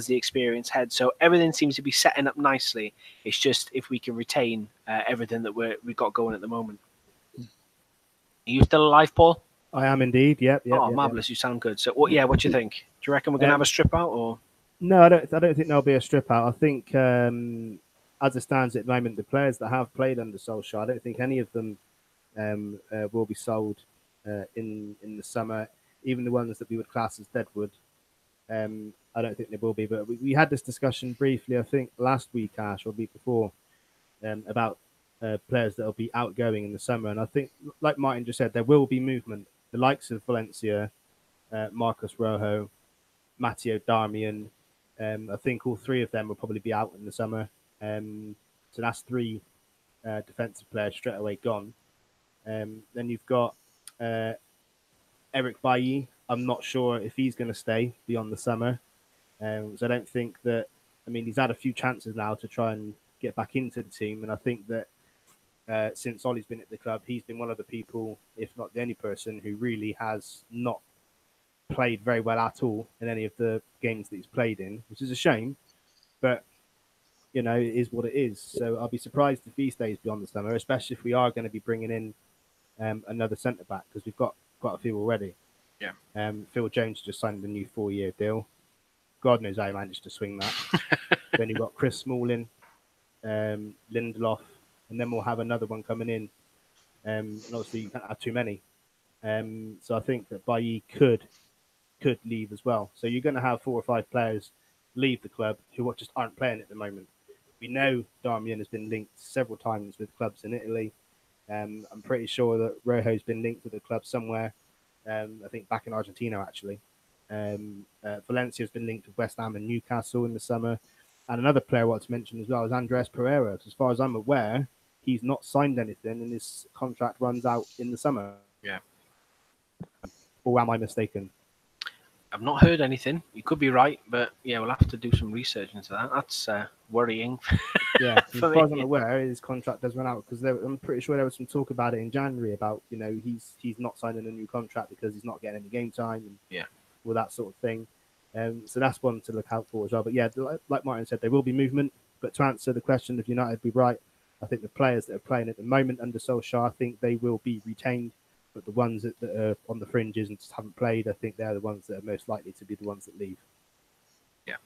Speaker 2: the experienced head. So everything seems to be setting up nicely. It's just if we can retain everything that we've got going at the moment. Are you still alive, Paul?
Speaker 1: I am indeed. Yep.
Speaker 2: Marvelous! You sound good. So what do you think? Do you reckon we're gonna have a strip out or?
Speaker 1: No, I don't think there'll be a strip out. I think as it stands at the moment, the players that have played under Solskjaer, I don't think any of them will be sold in the summer. Even the ones that we would class as deadwood, I don't think they will be. But we had this discussion briefly, I think, last week, Ash, or the week before, about players that will be outgoing in the summer. And I think, like Martin just said, there will be movement. The likes of Valencia, Marcos Rojo, Matteo Darmian, I think all three of them will probably be out in the summer. So that's three defensive players straight away gone. Then you've got Eric Bailly. I'm not sure if he's going to stay beyond the summer. So I don't think that. I mean, he's had a few chances now to try and get back into the team, and I think that since Ollie's been at the club, he's been one of the people, if not the only person, who really has not played very well at all in any of the games that he's played in, which is a shame. But it is what it is. So I'll be surprised if he stays beyond the summer, especially if we are going to be bringing in another centre back, because we've got quite a few already.
Speaker 2: Yeah.
Speaker 1: Phil Jones just signed a new 4-year deal. God knows how he managed to swing that. Then you've got Chris Smalling, Lindelof, and then we'll have another one coming in. And obviously you can't have too many. So I think that Bailly could leave as well. So you're going to have 4 or 5 players leave the club who just aren't playing at the moment. We know Darmian has been linked several times with clubs in Italy. I'm pretty sure that Rojo's been linked to the club somewhere. I think back in Argentina, actually. Valencia's been linked with West Ham and Newcastle in the summer. And another player I want to mention as well is Andres Pereira. As far as I'm aware, he's not signed anything and his contract runs out in the summer.
Speaker 2: Yeah.
Speaker 1: Or am I mistaken?
Speaker 2: I've not heard anything. You could be right, but yeah, we'll have to do some research into that. That's worrying.
Speaker 1: Yeah, as far as I'm aware, his contract does run out because I'm pretty sure there was some talk about it in January about he's not signing a new contract because he's not getting any game time and all that sort of thing. So that's one to look out for as well. But yeah, like Martin said, there will be movement. But to answer the question if United be right, I think the players that are playing at the moment under Solskjaer, I think they will be retained. But the ones that are on the fringes and just haven't played, I think they're the ones that are most likely to be the ones that leave.
Speaker 2: Yeah.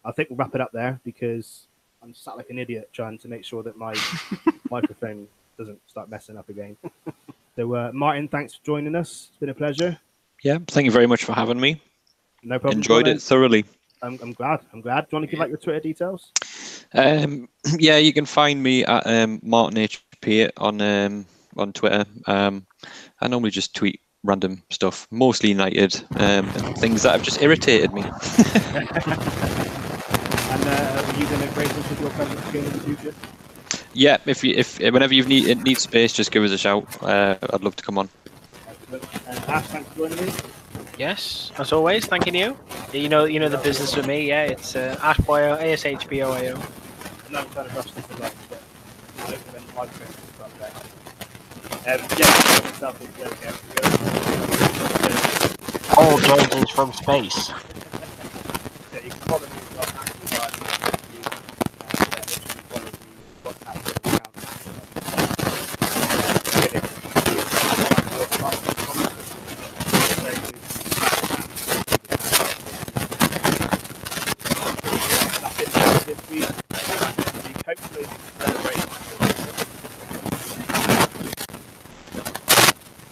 Speaker 1: I think we'll wrap it up there because I'm sat like an idiot trying to make sure that my microphone doesn't start messing up again. So, Martin, thanks for joining us. It's been a pleasure.
Speaker 3: Yeah, thank you very much for having me.
Speaker 1: No problem.
Speaker 3: Enjoyed it thoroughly.
Speaker 1: I'm glad. Do you want to give out your Twitter details?
Speaker 3: Yeah, you can find me at Martin HP on Twitter. I normally just tweet random stuff, mostly United, and things that have just irritated me.
Speaker 1: And are you going to grace us with your presence again in the future?
Speaker 3: Yeah, if whenever you need space, just give us a shout. I'd love to come on.
Speaker 1: Ash, thanks for joining me.
Speaker 2: Yes, as always, thanking you. You know the business with me. Yeah, it's Ash Boyo, ASHBOAO.
Speaker 1: No, I'm trying to rush this a lot, but I don't have any microphones up there.
Speaker 2: All Joneses from space.
Speaker 1: Yeah, you can follow me as well.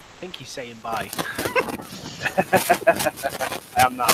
Speaker 2: I think he's saying bye.
Speaker 1: I am now.